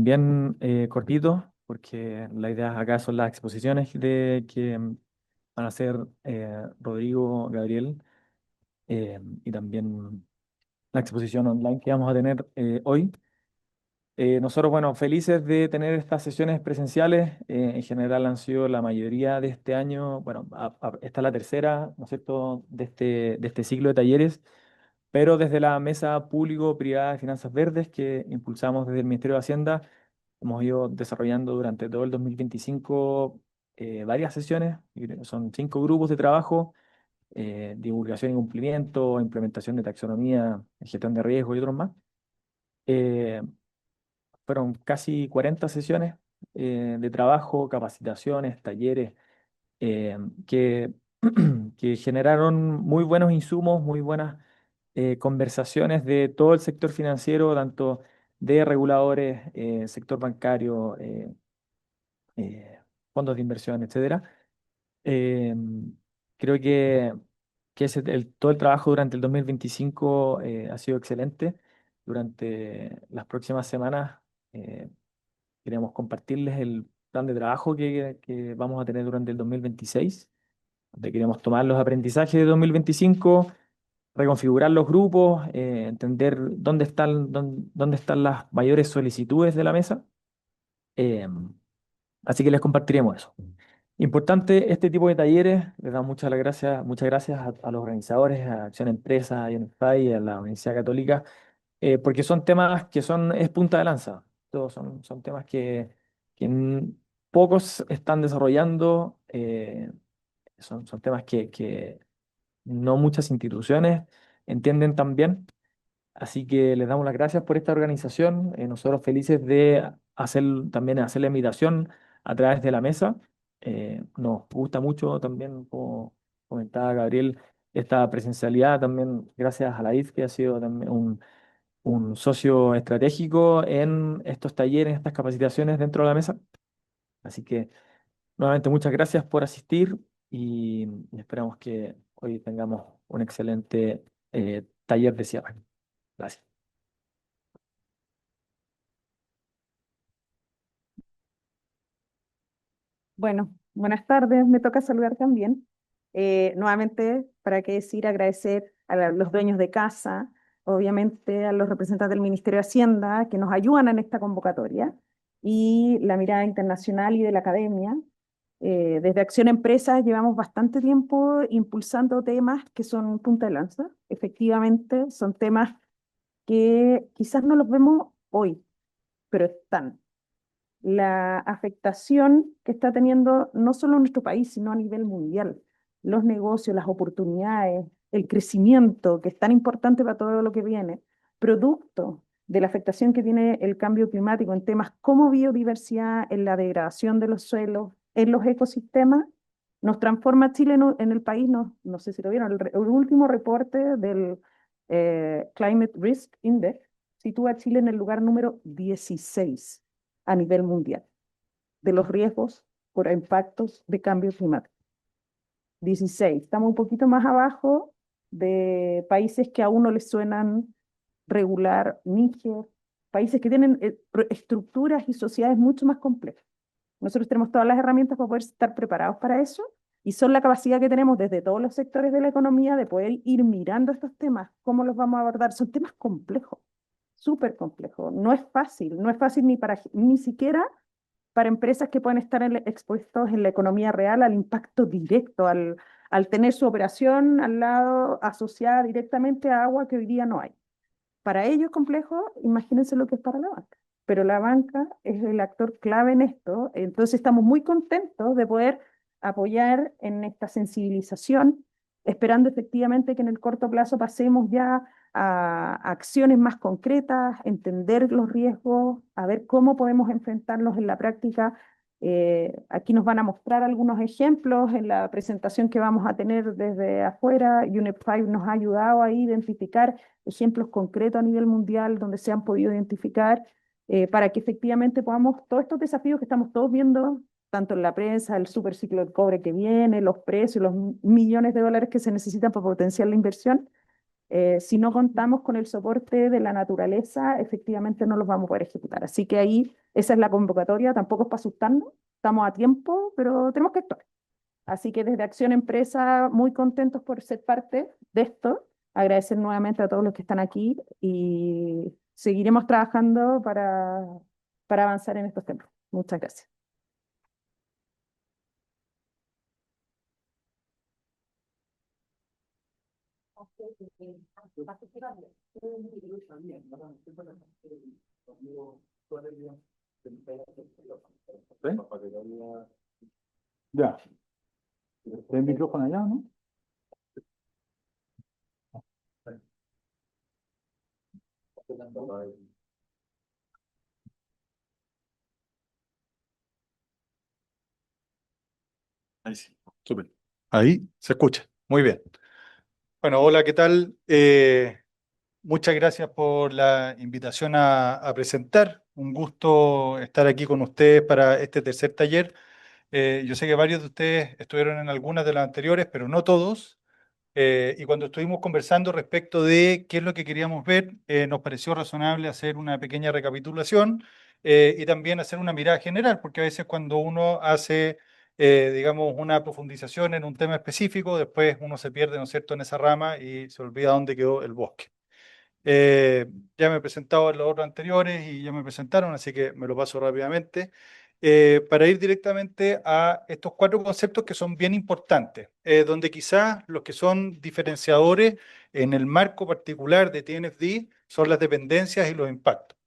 Bien cortito, porque la idea acá son las exposiciones que van a hacer Rodrigo, Gabriel, y también la exposición online que vamos a tener hoy. Nosotros, bueno, felices de tener estas sesiones presenciales. En general han sido la mayoría de este año. Bueno, esta es la tercera, ¿no es cierto?, de este ciclo de talleres, pero desde la Mesa Público-Privada de Finanzas Verdes que impulsamos desde el Ministerio de Hacienda. Hemos ido desarrollando durante todo el 2025 varias sesiones, y son 5 grupos de trabajo: divulgación y cumplimiento, implementación de taxonomía, gestión de riesgo y otros más. Eh, Fueron casi 40 sesiones de trabajo, capacitaciones, talleres, que, que generaron muy buenos insumos, muy buenas conversaciones de todo el sector financiero, tanto de reguladores, sector bancario, eh, fondos de inversión, etcétera. Eh, Creo que todo el trabajo durante el 2025 ha sido excelente. Durante las próximas semanas eh, queremos compartirles el plan de trabajo que vamos a tener durante el 2026, donde queremos tomar los aprendizajes de 2025, reconfigurar los grupos, entender dónde están las mayores solicitudes de la mesa. Eh, Así que les compartiremos eso. Importante este tipo de talleres. Les damos muchas gracias a los organizadores, a Acción Empresa, a UNFPA y a la Universidad Católica, porque son temas es punta de lanza. Todos son temas que pocos están desarrollando. Son temas que no muchas instituciones entienden tan bien. Así que les damos las gracias por esta organización. Nosotros felices de hacer la invitación a través de la mesa. Nos gusta mucho también, como comentaba Gabriel, esta presencialidad también gracias a la IF, que ha sido también un socio estratégico en estos talleres, estas capacitaciones dentro de la mesa. Así que nuevamente muchas gracias por asistir y esperamos que hoy tengamos un excelente taller de cierre. Gracias. Bueno, buenas tardes, me toca saludar también. Nuevamente, para qué decir, agradecer a los dueños de casa, obviamente a los representantes del Ministerio de Hacienda que nos ayudan en esta convocatoria y la mirada internacional y de la academia. Desde Acción Empresas llevamos bastante tiempo impulsando temas que son punta de lanza. Efectivamente, son temas que quizás no los vemos hoy, pero están la afectación que está teniendo no solo en nuestro país, sino a nivel mundial. Los negocios, las oportunidades, el crecimiento, que es tan importante para todo lo que viene, producto de la afectación que tiene el cambio climático en temas como biodiversidad, en la degradación de los suelos, en los ecosistemas, nos transforma a Chile en el país, no sé si lo vieron, el último reporte del Climate Risk Index sitúa a Chile en el lugar número 16 a nivel mundial de los riesgos por impactos de cambio climático. 16. Estamos un poquito más abajo de países que a uno les suenan regular, Níger, países que tienen estructuras y sociedades mucho más complejas. Nosotros tenemos todas las herramientas para poder estar preparados para eso y son la capacidad que tenemos desde todos los sectores de la economía de poder ir mirando estos temas, cómo los vamos a abordar. Son temas complejos, súper complejos. No es fácil ni siquiera para empresas que pueden estar expuestos en la economía real al impacto directo, al tener su operación al lado asociada directamente a agua que hoy día no hay. Para ellos es complejo, imagínense lo que es para la banca. Pero la banca es el actor clave en esto, entonces estamos muy contentos de poder apoyar en esta sensibilización, esperando efectivamente que en el corto plazo pasemos ya a acciones más concretas, entender los riesgos, a ver cómo podemos enfrentarlos en la práctica. Aquí nos van a mostrar algunos ejemplos en la presentación que vamos a tener desde afuera. UNEP5 nos ha ayudado a identificar ejemplos concretos a nivel mundial donde se han podido identificar para que efectivamente podamos, todos estos desafíos que estamos todos viendo, tanto en la prensa, el superciclo del cobre que viene, los precios, los millones de dólares que se necesitan para potenciar la inversión, Si no contamos con el soporte de la naturaleza, efectivamente no los vamos a poder ejecutar. Así que ahí esa es la convocatoria, tampoco es para asustarnos, estamos a tiempo, pero tenemos que actuar. Así que desde Acción Empresa, muy contentos por ser parte de esto. Agradecer nuevamente a todos los que están aquí y seguiremos trabajando para avanzar en estos temas. Muchas gracias. ¿Sí? Ya. ¿Está el micrófono allá, no? Ahí sí, súper. Ahí se escucha. Muy bien. Bueno, hola, ¿qué tal? Muchas gracias por la invitación a presentar. Un gusto estar aquí con ustedes para este tercer taller. Yo sé que varios de ustedes estuvieron en algunas de las anteriores, pero no todos. Y cuando estuvimos conversando respecto de qué es lo que queríamos ver, nos pareció razonable hacer una pequeña recapitulación y también hacer una mirada general, porque a veces cuando uno hace, digamos, una profundización en un tema específico, después uno se pierde, ¿no es cierto?, en esa rama y se olvida dónde quedó el bosque. Eh, ya me he presentado en los otros anteriores y ya me presentaron, así que me lo paso rápidamente. Para ir directamente a estos cuatro conceptos que son bien importantes, donde quizás los que son diferenciadores en el marco particular de TNFD son las dependencias y los impactos.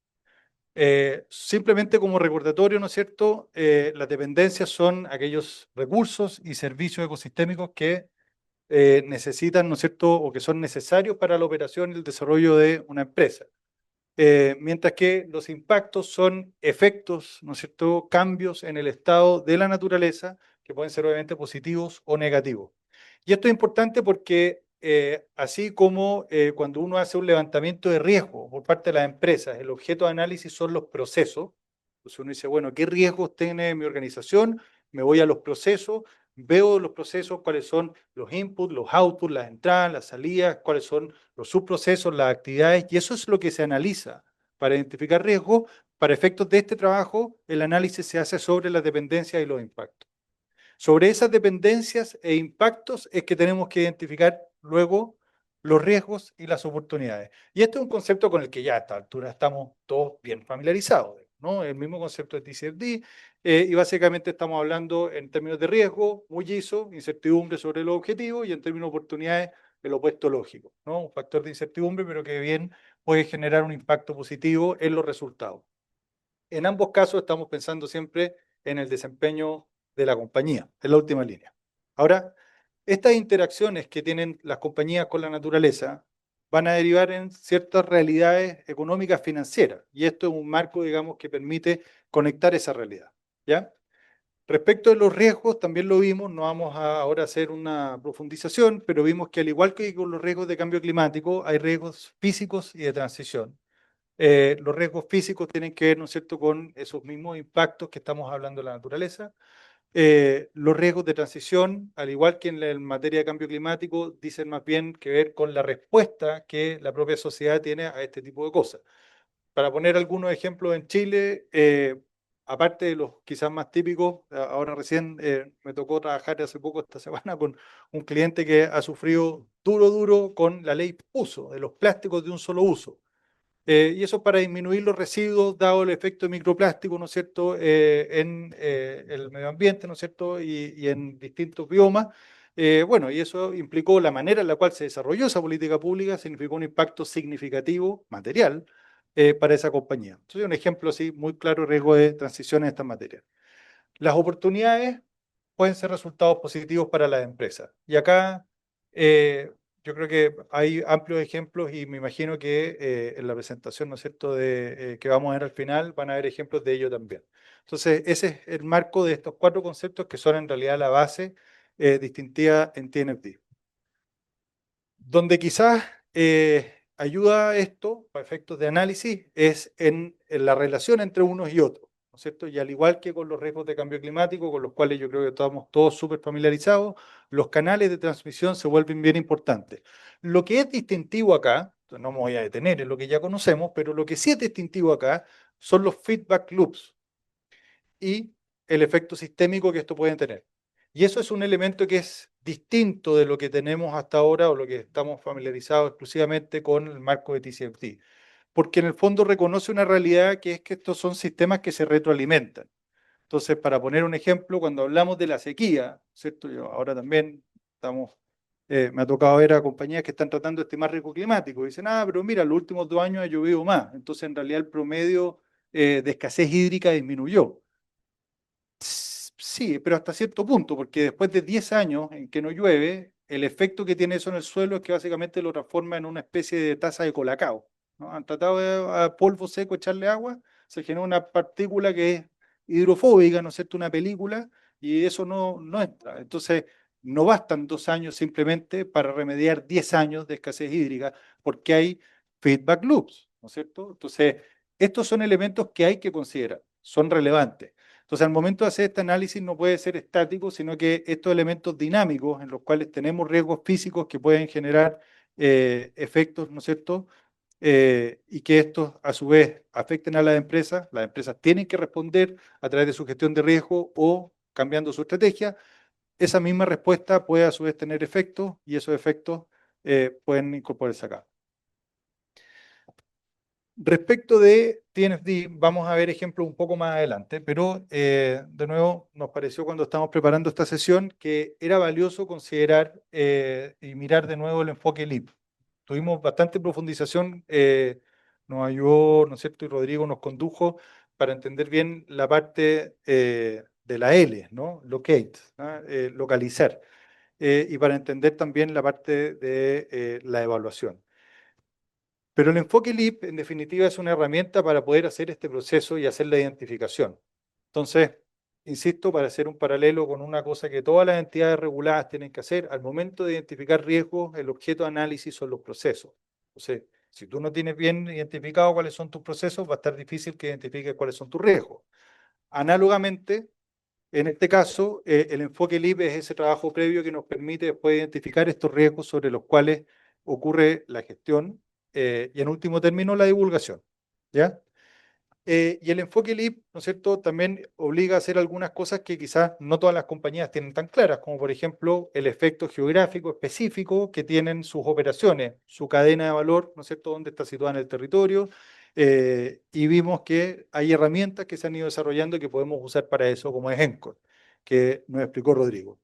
Simplemente como recordatorio, ¿no es cierto? Las dependencias son aquellos recursos y servicios ecosistémicos que necesitan, ¿no es cierto?, o que son necesarios para la operación y el desarrollo de una empresa. Mientras que los impactos son efectos, ¿no es cierto?, cambios en el estado de la naturaleza que pueden ser obviamente positivos o negativos. Y esto es importante porque así como cuando uno hace un levantamiento de riesgo por parte de las empresas, el objeto de análisis son los procesos. Entonces uno dice, bueno, ¿qué riesgos tiene mi organización? Me voy a los procesos, veo los procesos, cuáles son los inputs, los outputs, las entradas, las salidas, cuáles son los subprocesos, las actividades, y eso es lo que se analiza para identificar riesgos. Para efectos de este trabajo, el análisis se hace sobre las dependencias y los impactos. Sobre esas dependencias e impactos es que tenemos que identificar luego los riesgos y las oportunidades. Y este es un concepto con el que ya a esta altura estamos todos bien familiarizados, ¿no? El mismo concepto de TCFD, y básicamente estamos hablando en términos de riesgo, muy ISO, incertidumbre sobre los objetivos, y en términos de oportunidades, el opuesto lógico, ¿no? Un factor de incertidumbre, pero que bien puede generar un impacto positivo en los resultados. En ambos casos estamos pensando siempre en el desempeño de la compañía, en la última línea. Ahora, estas interacciones que tienen las compañías con la naturaleza van a derivar en ciertas realidades económicas financieras, y esto es un marco, digamos, que permite conectar esa realidad, ¿ya? Respecto de los riesgos, también lo vimos, no vamos a ahora hacer una profundización, pero vimos que al igual que con los riesgos de cambio climático, hay riesgos físicos y de transición. Los riesgos físicos tienen que ver, ¿no es cierto?, con esos mismos impactos que estamos hablando de la naturaleza. Los riesgos de transición, al igual que en la materia de cambio climático, dicen más bien que ver con la respuesta que la propia sociedad tiene a este tipo de cosas. Para poner algunos ejemplos en Chile, aparte de los quizás más típicos, ahora recién me tocó trabajar hace poco esta semana con un cliente que ha sufrido duro con la ley uso de los plásticos de un solo uso. Y eso para disminuir los residuos, dado el efecto de microplástico, ¿no es cierto?, en el medio ambiente, ¿no es cierto?, y en distintos biomas. Bueno, y eso implicó la manera en la cual se desarrolló esa política pública, significó un impacto significativo, material, para esa compañía. Entonces, un ejemplo así muy claro, riesgo de transición en estas materias. Las oportunidades pueden ser resultados positivos para las empresas. Y acá yo creo que hay amplios ejemplos y me imagino que en la presentación, ¿no es cierto?, que vamos a ver al final, van a haber ejemplos de ello también. Entonces, ese es el marco de estos cuatro conceptos que son en realidad la base distintiva en TNFD. Donde quizás ayuda esto, para efectos de análisis, es en la relación entre unos y otros. ¿no es cierto? Y al igual que con los riesgos de cambio climático, con los cuales yo creo que estamos todos súper familiarizados, los canales de transmisión se vuelven bien importantes. Lo que es distintivo acá, no me voy a detener en lo que ya conocemos, pero lo que sí es distintivo acá son los feedback loops y el efecto sistémico que esto puede tener. Y eso es un elemento que es distinto de lo que tenemos hasta ahora o lo que estamos familiarizados exclusivamente con el marco de TCFD, porque en el fondo reconoce una realidad que es que estos son sistemas que se retroalimentan. Entonces, para poner un ejemplo, cuando hablamos de la sequía, ¿cierto? Yo ahora también me ha tocado ver a compañías que están tratando de estimar riesgo climático. Dicen, pero mira, los últimos 2 años ha llovido más. Entonces, en realidad, el promedio de escasez hídrica disminuyó. Sí, pero hasta cierto punto, porque después de 10 años en que no llueve, el efecto que tiene eso en el suelo es que básicamente lo transforma en una especie de taza de colacao, ¿no? Han tratado de a polvo seco echarle agua, se genera una partícula que es hidrofóbica, ¿no es cierto? Una película, y eso no entra. Entonces, no bastan 2 años simplemente para remediar 10 años de escasez hídrica, porque hay feedback loops, ¿no es cierto? Entonces, estos son elementos que hay que considerar, son relevantes. Entonces, al momento de hacer este análisis no puede ser estático, sino que estos elementos dinámicos en los cuales tenemos riesgos físicos que pueden generar efectos, ¿no es cierto? Y que estos a su vez afecten a las empresas tienen que responder a través de su gestión de riesgo o cambiando su estrategia. Esa misma respuesta puede a su vez tener efectos y esos efectos pueden incorporarse acá. Respecto de TNFD, vamos a ver ejemplos un poco más adelante, pero de nuevo nos pareció cuando estábamos preparando esta sesión que era valioso considerar y mirar de nuevo el enfoque LEAP. Tuvimos bastante profundización, nos ayudó, ¿no es cierto? Y Rodrigo nos condujo para entender bien la parte de la L, ¿no? Locate, ¿no? Localizar, y para entender también la parte de la evaluación. Pero el enfoque LEAP, en definitiva, es una herramienta para poder hacer este proceso y hacer la identificación. Entonces, insisto, para hacer un paralelo con una cosa que todas las entidades reguladas tienen que hacer, al momento de identificar riesgos, el objeto de análisis son los procesos. Entonces, si tú no tienes bien identificado cuáles son tus procesos, va a estar difícil que identifiques cuáles son tus riesgos. Análogamente, en este caso, el enfoque LEAP es ese trabajo previo que nos permite después identificar estos riesgos sobre los cuales ocurre la gestión y en último término la divulgación. ¿Ya? Y el enfoque LEAP, ¿no es cierto?, también obliga a hacer algunas cosas que quizás no todas las compañías tienen tan claras, como por ejemplo el efecto geográfico específico que tienen sus operaciones, su cadena de valor, ¿no es cierto?, dónde está situada en el territorio. Y vimos que hay herramientas que se han ido desarrollando que podemos usar para eso, como es ENCOR, que nos explicó Rodrigo.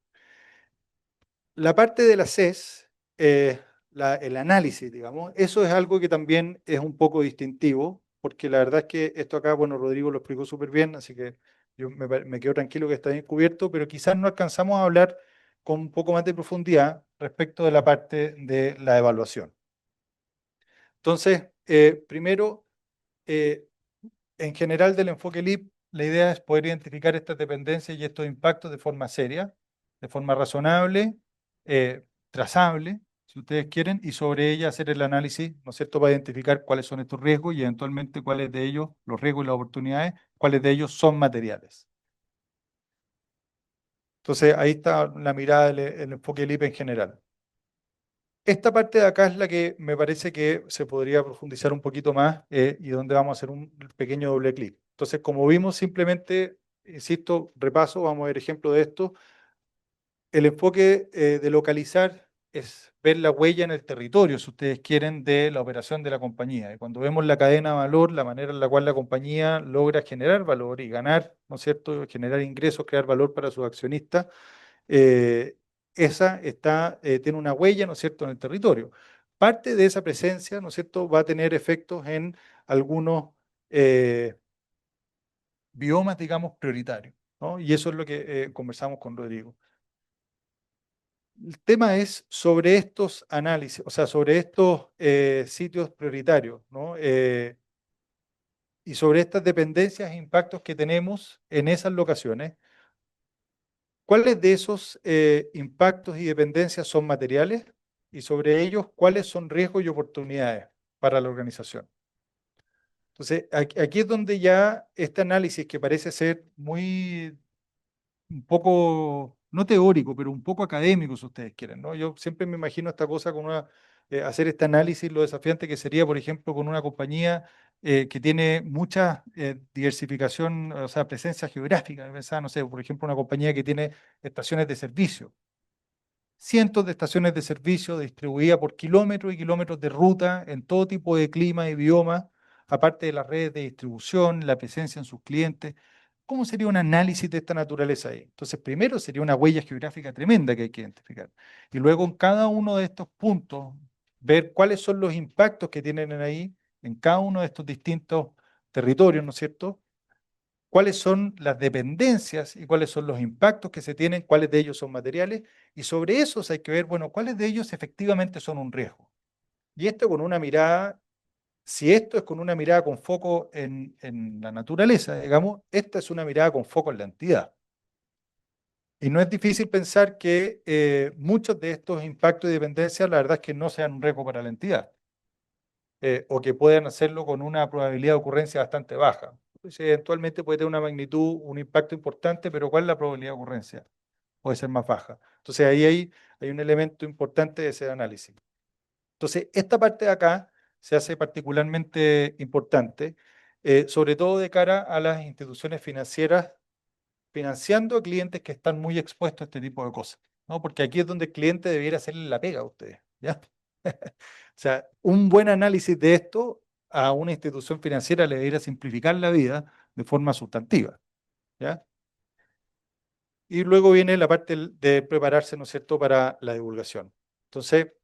La parte de la CES, el análisis, digamos, eso es algo que también es un poco distintivo, porque la verdad es que esto acá, bueno, Rodrigo lo explicó súper bien, así que yo me quedo tranquilo que está bien cubierto, pero quizás no alcanzamos a hablar con un poco más de profundidad respecto de la parte de la evaluación. Entonces, primero, eh, en general del enfoque LEAP, la idea es poder identificar estas dependencias y estos impactos de forma seria, de forma razonable, trazable, si ustedes quieren, y sobre ella hacer el análisis, ¿no es cierto?, para identificar cuáles son estos riesgos y eventualmente cuáles de ellos, los riesgos y las oportunidades, cuáles de ellos son materiales. Entonces, ahí está la mirada del enfoque LEAP en general. Esta parte de acá es la que me parece que se podría profundizar un poquito más y donde vamos a hacer un pequeño doble clic. Entonces, como vimos, simplemente, insisto, repaso, vamos a ver ejemplo de esto. El enfoque de localizar es ver la huella en el territorio, si ustedes quieren, de la operación de la compañía. Y cuando vemos la cadena de valor, la manera en la cual la compañía logra generar valor y ganar, ¿no es cierto?, generar ingresos, crear valor para sus accionistas, eh, esa tiene una huella, ¿no es cierto?, en el territorio. Parte de esa presencia, ¿no es cierto?, va a tener efectos en algunos biomas, digamos, prioritarios, ¿no? Y eso es lo que conversamos con Rodrigo. El tema es sobre estos análisis, o sea, sobre estos sitios prioritarios, ¿no? Y sobre estas dependencias e impactos que tenemos en esas locaciones. ¿Cuáles de esos impactos y dependencias son materiales? Y sobre ellos, ¿cuáles son riesgos y oportunidades para la organización? Entonces, aquí es donde ya este análisis que parece ser muy, un poco, no teórico, pero un poco académico, si ustedes quieren, ¿no? Yo siempre me imagino esta cosa con hacer este análisis, lo desafiante que sería, por ejemplo, con una compañía que tiene mucha diversificación, o sea, presencia geográfica. Pensaba, no sé, por ejemplo, una compañía que tiene estaciones de servicio, cientos de estaciones de servicio distribuidas por kilómetros y kilómetros de ruta en todo tipo de clima y bioma, aparte de las redes de distribución, la presencia en sus clientes. ¿Cómo sería un análisis de esta naturaleza ahí? Entonces, primero sería una huella geográfica tremenda que hay que identificar. Y luego en cada uno de estos puntos, ver cuáles son los impactos que tienen ahí, en cada uno de estos distintos territorios, ¿no es cierto? Cuáles son las dependencias y cuáles son los impactos que se tienen, cuáles de ellos son materiales, y sobre esos hay que ver, bueno, cuáles de ellos efectivamente son un riesgo. Y esto con una mirada, si esto es con una mirada con foco en la naturaleza, digamos, esta es una mirada con foco en la entidad. Y no es difícil pensar que muchos de estos impactos y dependencias, la verdad es que no sean un riesgo para la entidad, o que puedan hacerlo con una probabilidad de ocurrencia bastante baja. Entonces, eventualmente puede tener una magnitud, un impacto importante, pero ¿cuál es la probabilidad de ocurrencia? Puede ser más baja. Entonces, ahí hay un elemento importante de ese análisis. Entonces, esta parte de acá se hace particularmente importante, sobre todo de cara a las instituciones financieras financiando a clientes que están muy expuestos a este tipo de cosas, ¿no? Porque aquí es donde el cliente debiera hacerle la pega a ustedes, ¿ya? O sea, un buen análisis de esto a una institución financiera le debería simplificar la vida de forma sustantiva, ¿ya? Y luego viene la parte de prepararse, ¿no es cierto?, para la divulgación. Entonces,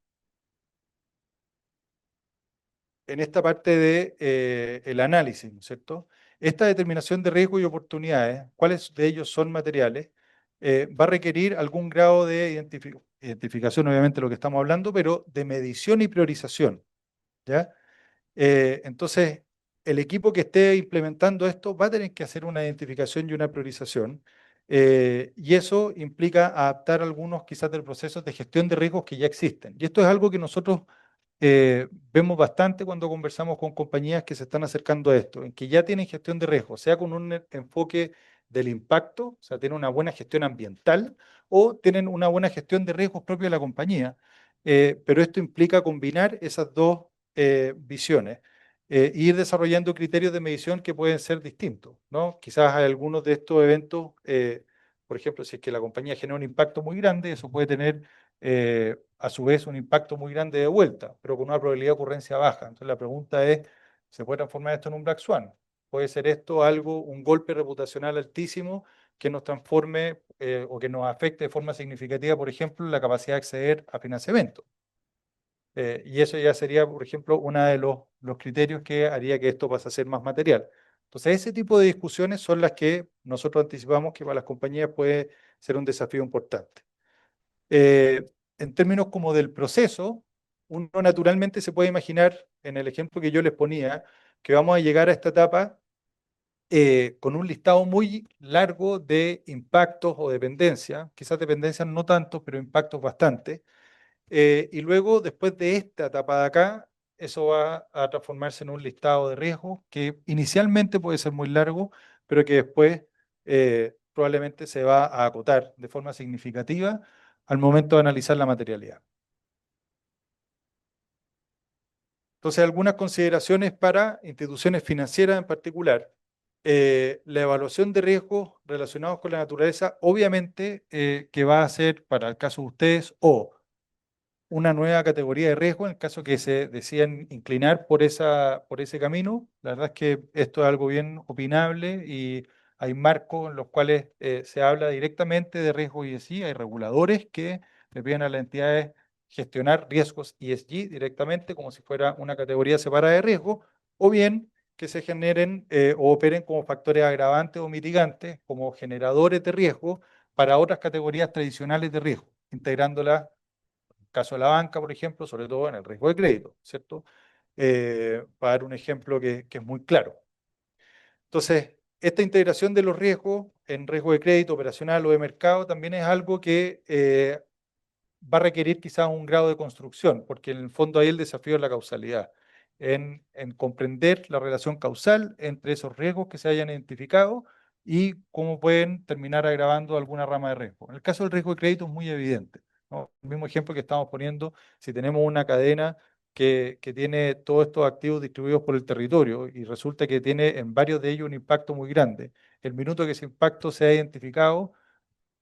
en esta parte de el análisis, ¿no es cierto? Esta determinación de riesgo y oportunidades, cuáles de ellos son materiales, va a requerir algún grado de identificación, obviamente lo que estamos hablando, pero de medición y priorización, ¿ya? Entonces, el equipo que esté implementando esto va a tener que hacer una identificación y una priorización, y eso implica adaptar algunos quizás del proceso de gestión de riesgos que ya existen. Y esto es algo que nosotros vemos bastante cuando conversamos con compañías que se están acercando a esto, en que ya tienen gestión de riesgos, sea con un enfoque del impacto, o sea, tienen una buena gestión ambiental o tienen una buena gestión de riesgos propios de la compañía. Pero esto implica combinar esas dos visiones e ir desarrollando criterios de medición que pueden ser distintos, ¿no? Quizás hay algunos de estos eventos, por ejemplo, si es que la compañía genera un impacto muy grande, eso puede tener a su vez un impacto muy grande de vuelta, pero con una probabilidad de ocurrencia baja. Entonces la pregunta es, ¿se puede transformar esto en un Black Swan? ¿Puede ser esto algo, un golpe reputacional altísimo que nos transforme o que nos afecte de forma significativa, por ejemplo, la capacidad de acceder a financiamiento? Y eso ya sería, por ejemplo, uno de los criterios que haría que esto pase a ser más material. Entonces, ese tipo de discusiones son las que nosotros anticipamos que para las compañías puede ser un desafío importante. En términos como del proceso, uno naturalmente se puede imaginar, en el ejemplo que yo les ponía, que vamos a llegar a esta etapa con un listado muy largo de impactos o dependencias, quizás dependencias no tanto, pero impactos bastante. Y luego, después de esta etapa de acá, eso va a transformarse en un listado de riesgos que inicialmente puede ser muy largo, pero que después probablemente se va a acotar de forma significativa al momento de analizar la materialidad. Entonces, algunas consideraciones para instituciones financieras en particular. La evaluación de riesgos relacionados con la naturaleza, obviamente que va a ser para el caso de ustedes o una nueva categoría de riesgo en el caso que se decidan inclinar por ese camino. La verdad es que esto es algo bien opinable y hay marcos en los cuales se habla directamente de riesgo ESG. Hay reguladores que le piden a las entidades gestionar riesgos ESG directamente como si fuera una categoría separada de riesgo, o bien que se generen o operen como factores agravantes o mitigantes, como generadores de riesgo para otras categorías tradicionales de riesgo, integrándolas caso de la banca, por ejemplo, sobre todo en el riesgo de crédito, ¿cierto? Para dar un ejemplo que es muy claro. Entonces, esta integración de los riesgos en riesgo de crédito operacional o de mercado también es algo que va a requerir quizás un grado de construcción, porque en el fondo ahí el desafío es la causalidad. en comprender la relación causal entre esos riesgos que se hayan identificado y cómo pueden terminar agravando alguna rama de riesgo. En el caso del riesgo de crédito es muy evidente, ¿no? El mismo ejemplo que estamos poniendo, si tenemos una cadena que tiene todos estos activos distribuidos por el territorio y resulta que tiene en varios de ellos un impacto muy grande. El minuto que ese impacto se ha identificado,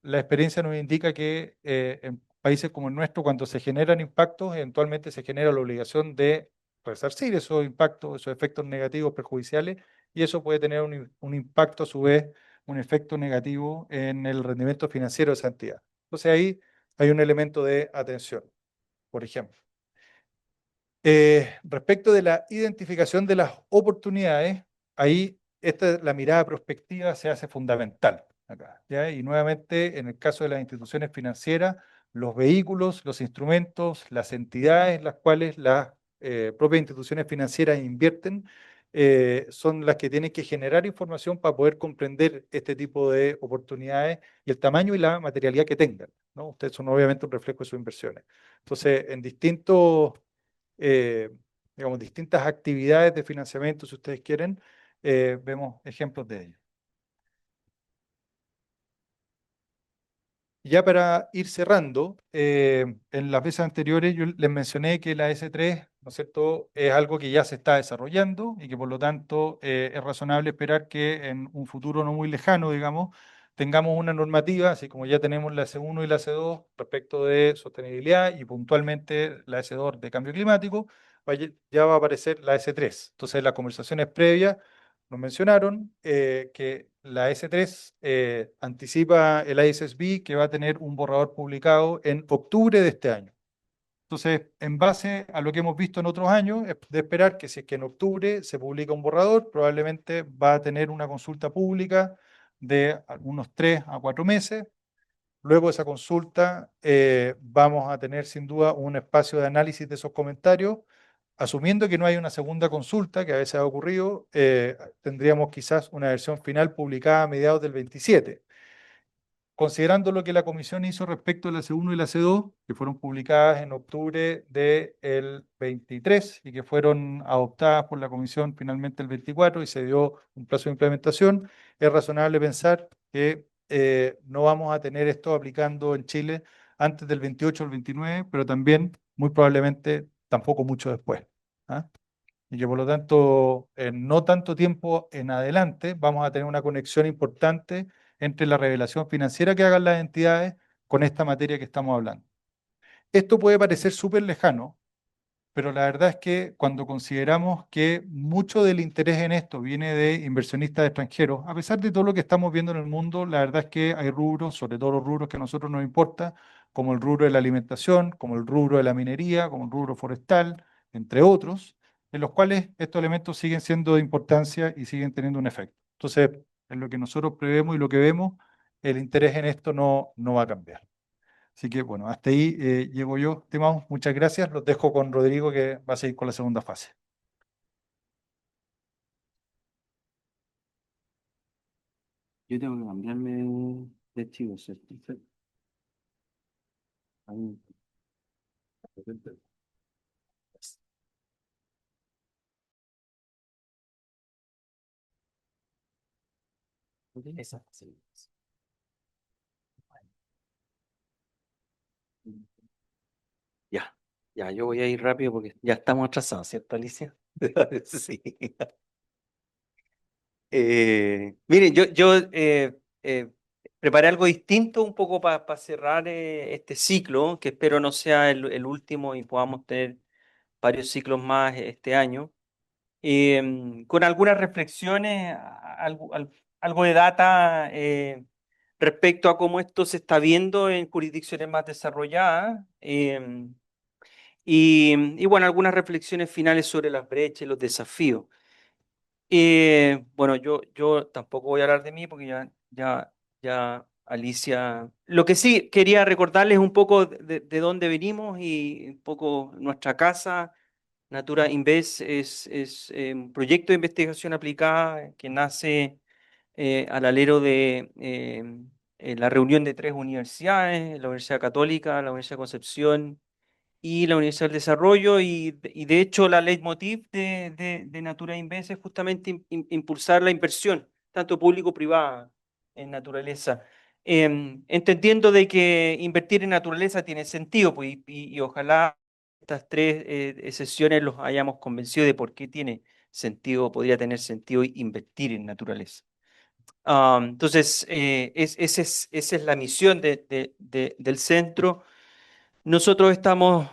la experiencia nos indica que en países como el nuestro, cuando se generan impactos, eventualmente se genera la obligación de resarcir esos impactos, esos efectos negativos perjudiciales, y eso puede tener un impacto a su vez, un efecto negativo en el rendimiento financiero de esa entidad. Entonces ahí hay un elemento de atención, por ejemplo. Respecto de la identificación de las oportunidades, ahí la mirada prospectiva se hace fundamental acá, ¿ya? Y nuevamente, en el caso de las instituciones financieras, los vehículos, los instrumentos, las entidades en las cuales las propias instituciones financieras invierten, son las que tienen que generar información para poder comprender este tipo de oportunidades y el tamaño y la materialidad que tengan, ¿no? Ustedes son obviamente un reflejo de sus inversiones. Entonces, en distintos eh, digamos, distintas actividades de financiamiento, si ustedes quieren, vemos ejemplos de ello. Ya para ir cerrando, en las veces anteriores yo les mencioné que la S3, ¿no es cierto?, es algo que ya se está desarrollando y que por lo tanto es razonable esperar que en un futuro no muy lejano, digamos, tengamos una normativa, así como ya tenemos la S1 y la S2 respecto de sostenibilidad y puntualmente la S2 de cambio climático, ya va a aparecer la S3. Entonces las conversaciones previas nos mencionaron que la S3 anticipa el ISSB que va a tener un borrador publicado en octubre de este año. Entonces, en base a lo que hemos visto en otros años, es de esperar que si es que en octubre se publica un borrador, probablemente va a tener una consulta pública de unos 3 a 4 meses. Luego de esa consulta, vamos a tener sin duda un espacio de análisis de esos comentarios. Asumiendo que no hay una segunda consulta, que a veces ha ocurrido, tendríamos quizás una versión final publicada a mediados del 27. Considerando lo que la comisión hizo respecto a la C1 y la C2, que fueron publicadas en octubre del 23 y que fueron adoptadas por la comisión finalmente el 24 y se dio un plazo de implementación, es razonable pensar que no vamos a tener esto aplicando en Chile antes del 28 o el 29, pero también muy probablemente tampoco mucho después, ¿ah? Y que por lo tanto, en no tanto tiempo en adelante, vamos a tener una conexión importante entre la revelación financiera que hagan las entidades con esta materia que estamos hablando. Esto puede parecer súper lejano, pero la verdad es que cuando consideramos que mucho del interés en esto viene de inversionistas extranjeros, a pesar de todo lo que estamos viendo en el mundo, la verdad es que hay rubros, sobre todo los rubros que a nosotros nos importa, como el rubro de la alimentación, como el rubro de la minería, como el rubro forestal, entre otros, en los cuales estos elementos siguen siendo de importancia y siguen teniendo un efecto. Entonces, en lo que nosotros prevemos y lo que vemos, el interés en esto no va a cambiar. Así que bueno, hasta ahí llego yo, estimados. Muchas gracias. Los dejo con Rodrigo que va a seguir con la segunda fase. Yo tengo que cambiarme de archivo, ¿cierto? Ahí. Exacto, sí. Ya, ya, yo voy a ir rápido porque ya estamos atrasados, ¿cierto, Alicia? Sí. Miren, preparé algo distinto un poco para cerrar este ciclo, que espero no sea el último y podamos tener varios ciclos más este año, con algunas reflexiones, algo de data respecto a cómo esto se está viendo en jurisdicciones más desarrolladas. Y bueno, algunas reflexiones finales sobre las brechas y los desafíos. Bueno, yo tampoco voy a hablar de mí porque ya Alicia. Lo que sí quería recordarles un poco de dónde venimos y un poco nuestra casa. Natura Invest es un proyecto de investigación aplicada que nace al alero de la reunión de tres universidades: la Universidad Católica, la Universidad de Concepción y la Universidad del Desarrollo, y de hecho la leitmotiv de Natura Inves es justamente impulsar la inversión, tanto público-privada, en naturaleza. Entendiendo de que invertir en naturaleza tiene sentido, pues, y ojalá estas tres sesiones los hayamos convencido de por qué tiene sentido, podría tener sentido invertir en naturaleza. Entonces, esa es la misión del centro. Nosotros estamos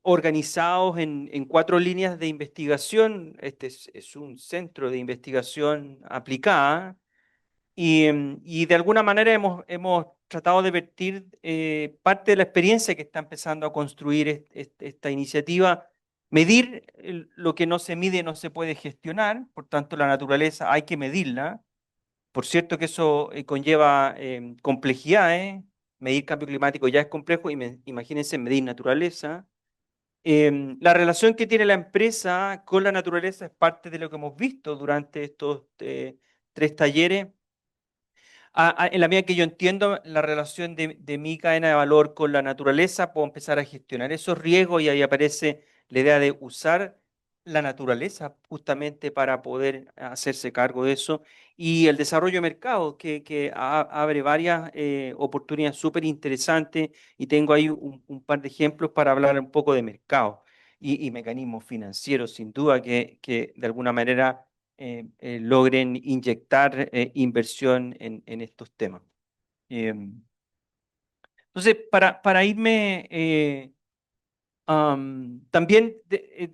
organizados en cuatro líneas de investigación. Este es un centro de investigación aplicada y de alguna manera hemos tratado de vertir parte de la experiencia que está empezando a construir esta iniciativa. Medir lo que no se mide no se puede gestionar, por tanto la naturaleza hay que medirla. Por cierto que eso conlleva complejidades. Medir cambio climático ya es complejo, imagínense medir naturaleza. La relación que tiene la empresa con la naturaleza es parte de lo que hemos visto durante estos tres talleres. En la medida que yo entiendo la relación de mi cadena de valor con la naturaleza, puedo empezar a gestionar esos riesgos y ahí aparece la idea de usar la naturaleza justamente para poder hacerse cargo de eso. Y el desarrollo de mercado, que abre varias oportunidades súper interesantes y tengo ahí un par de ejemplos para hablar un poco de mercado y mecanismos financieros, sin duda, que de alguna manera logren inyectar inversión en estos temas. Entonces, para irme, también,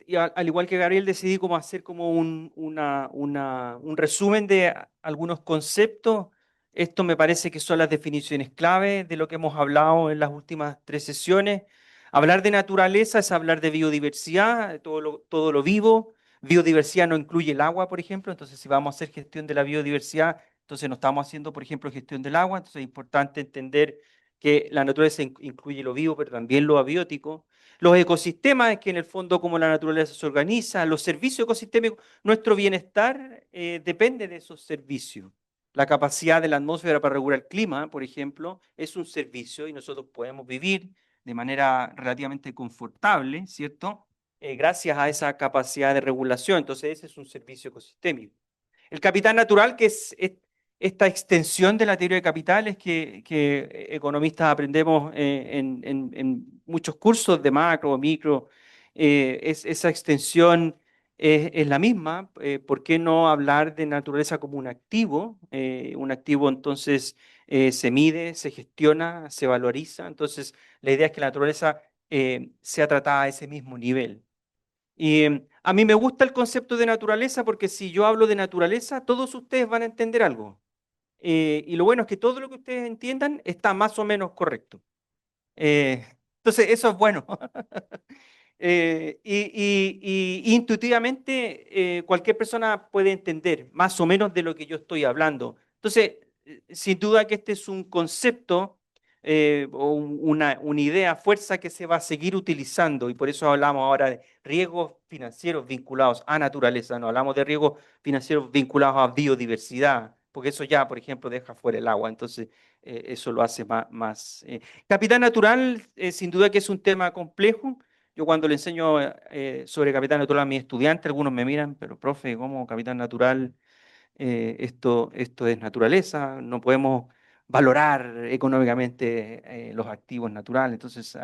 y al igual que Gabriel, decidí como hacer como un resumen de algunos conceptos. Esto me parece que son las definiciones clave de lo que hemos hablado en las últimas tres sesiones. Hablar de naturaleza es hablar de biodiversidad, todo lo vivo. Biodiversidad no incluye el agua, por ejemplo. Entonces, si vamos a hacer gestión de la biodiversidad, entonces no estamos haciendo, por ejemplo, gestión del agua. Entonces, es importante entender que la naturaleza incluye lo vivo, pero también lo abiótico. Los ecosistemas, que en el fondo como la naturaleza se organiza, los servicios ecosistémicos, nuestro bienestar depende de esos servicios. La capacidad de la atmósfera para regular el clima, por ejemplo, es un servicio y nosotros podemos vivir de manera relativamente confortable, ¿cierto? Gracias a esa capacidad de regulación. Entonces, ese es un servicio ecosistémico. El capital natural, que es esta extensión de la teoría de capitales que economistas aprendemos en muchos cursos de macro o micro, esa extensión es la misma. ¿Por qué no hablar de naturaleza como un activo? Un activo entonces se mide, se gestiona, se valoriza. Entonces, la idea es que la naturaleza sea tratada a ese mismo nivel. Y a mí me gusta el concepto de naturaleza porque si yo hablo de naturaleza, todos ustedes van a entender algo. Y lo bueno es que todo lo que ustedes entiendan está más o menos correcto. Eh, entonces, eso es bueno. Y intuitivamente cualquier persona puede entender más o menos de lo que yo estoy hablando. Entonces, sin duda que este es un concepto o una idea, fuerza que se va a seguir utilizando y por eso hablamos ahora de riesgos financieros vinculados a naturaleza, no hablamos de riesgos financieros vinculados a biodiversidad, porque eso ya, por ejemplo, deja fuera el agua, entonces eso lo hace más. Capital natural, sin duda que es un tema complejo. Yo cuando le enseño sobre capital natural a mis estudiantes, algunos me miran, pero profe, ¿cómo capital natural? Esto es naturaleza, no podemos valorar económicamente los activos naturales. Entonces,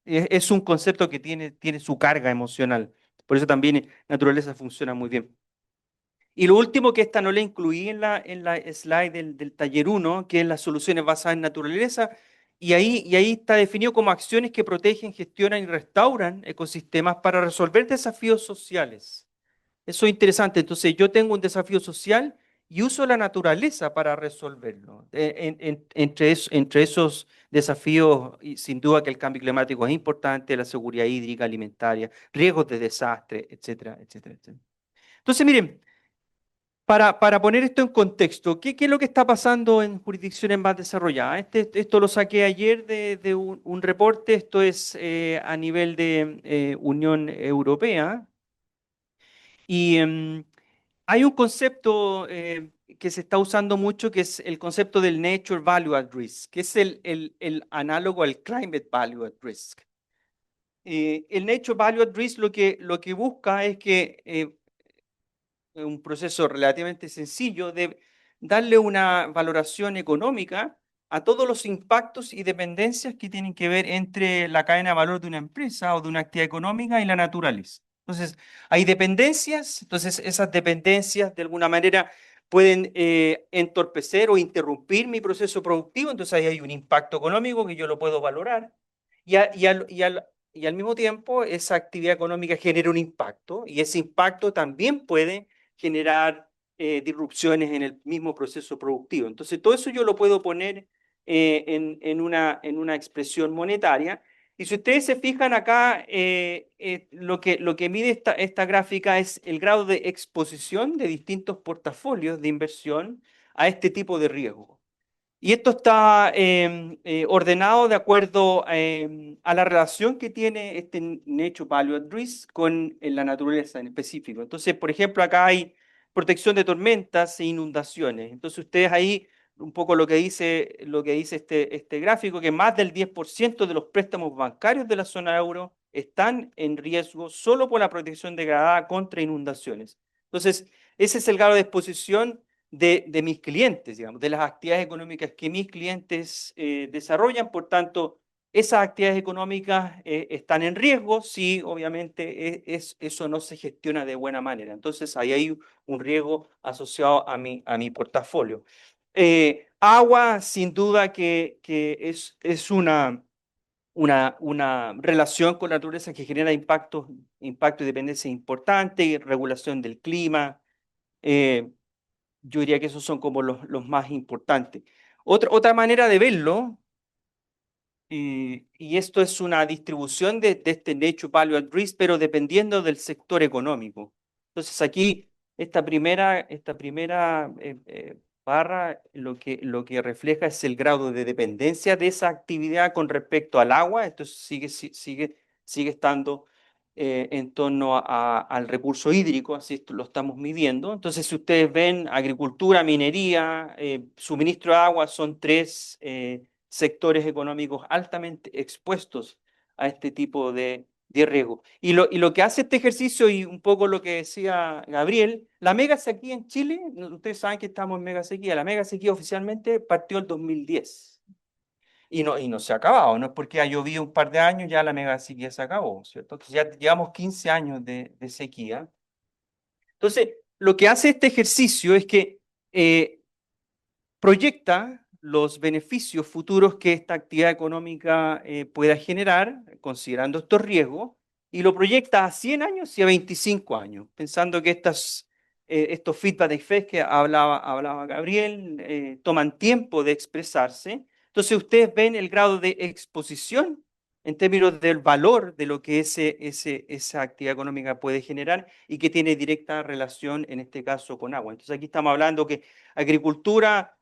es un concepto que tiene su carga emocional. Por eso también naturaleza funciona muy bien. Y lo último que esta no le incluí en la slide del taller 1, que es las soluciones basadas en naturaleza, y ahí está definido como acciones que protegen, gestionan y restauran ecosistemas para resolver desafíos sociales. Eso es interesante. Entonces, yo tengo un desafío social y uso la naturaleza para resolverlo. Entre esos desafíos, y sin duda que el cambio climático es importante, la seguridad hídrica, alimentaria, riesgos de desastre, etcétera, etcétera, etcétera. Entonces, miren, para poner esto en contexto, ¿qué es lo que está pasando en jurisdicciones más desarrolladas? Esto lo saqué ayer de un reporte, esto es a nivel de Unión Europea. Y hay un concepto que se está usando mucho, que es el concepto del Nature Value at Risk, que es el análogo al Climate Value at Risk. El Nature Value at Risk lo que busca es que un proceso relativamente sencillo de darle una valoración económica a todos los impactos y dependencias que tienen que ver entre la cadena de valor de una empresa o de una actividad económica y la naturaleza. Entonces, hay dependencias, entonces esas dependencias de alguna manera pueden entorpecer o interrumpir mi proceso productivo, entonces ahí hay un impacto económico que yo lo puedo valorar y al mismo tiempo esa actividad económica genera un impacto y ese impacto también puede generar disrupciones en el mismo proceso productivo. Entonces, todo eso yo lo puedo poner en una expresión monetaria. Y si ustedes se fijan acá, lo que mide esta gráfica es el grado de exposición de distintos portafolios de inversión a este tipo de riesgo. Y esto está ordenado de acuerdo a la relación que tiene este Nature Value at Risk con la naturaleza en específico. Entonces, por ejemplo, acá hay protección de tormentas e inundaciones. Entonces, ustedes ahí, un poco lo que dice este gráfico, que más del 10% de los préstamos bancarios de la zona euro están en riesgo solo por la protección degradada contra inundaciones. Entonces, ese es el grado de exposición de mis clientes, digamos, de las actividades económicas que mis clientes desarrollan. Por tanto, esas actividades económicas están en riesgo si obviamente eso no se gestiona de buena manera. Entonces, ahí hay un riesgo asociado a mi portafolio. Agua, sin duda que es una relación con la naturaleza que genera impacto y dependencia importante, regulación del clima. Yo diría que esos son como los más importantes. Otra manera de verlo, y esto es una distribución de este Nature Value at Risk, pero dependiendo del sector económico. Entonces aquí, esta primera barra lo que refleja es el grado de dependencia de esa actividad con respecto al agua. Esto sigue estando en torno al recurso hídrico, así lo estamos midiendo. Entonces, si ustedes ven agricultura, minería, suministro de agua, son tres sectores económicos altamente expuestos a este tipo de riesgo. Y lo que hace este ejercicio, y un poco lo que decía Gabriel, la mega sequía en Chile, ustedes saben que estamos en mega sequía, la mega sequía oficialmente partió el 2010. Y no se ha acabado, no es porque ha llovido un par de años, ya la mega sequía se acabó, ¿cierto? Entonces ya llevamos 15 años de sequía. Entonces, lo que hace este ejercicio es que proyecta los beneficios futuros que esta actividad económica pueda generar, considerando estos riesgos, y lo proyecta a 100 años y a 25 años, pensando que estos feedback effects que hablaba Gabriel toman tiempo de expresarse. Entonces ustedes ven el grado de exposición en términos del valor de lo que esa actividad económica puede generar y que tiene directa relación, en este caso, con agua. Entonces aquí estamos hablando que agricultura,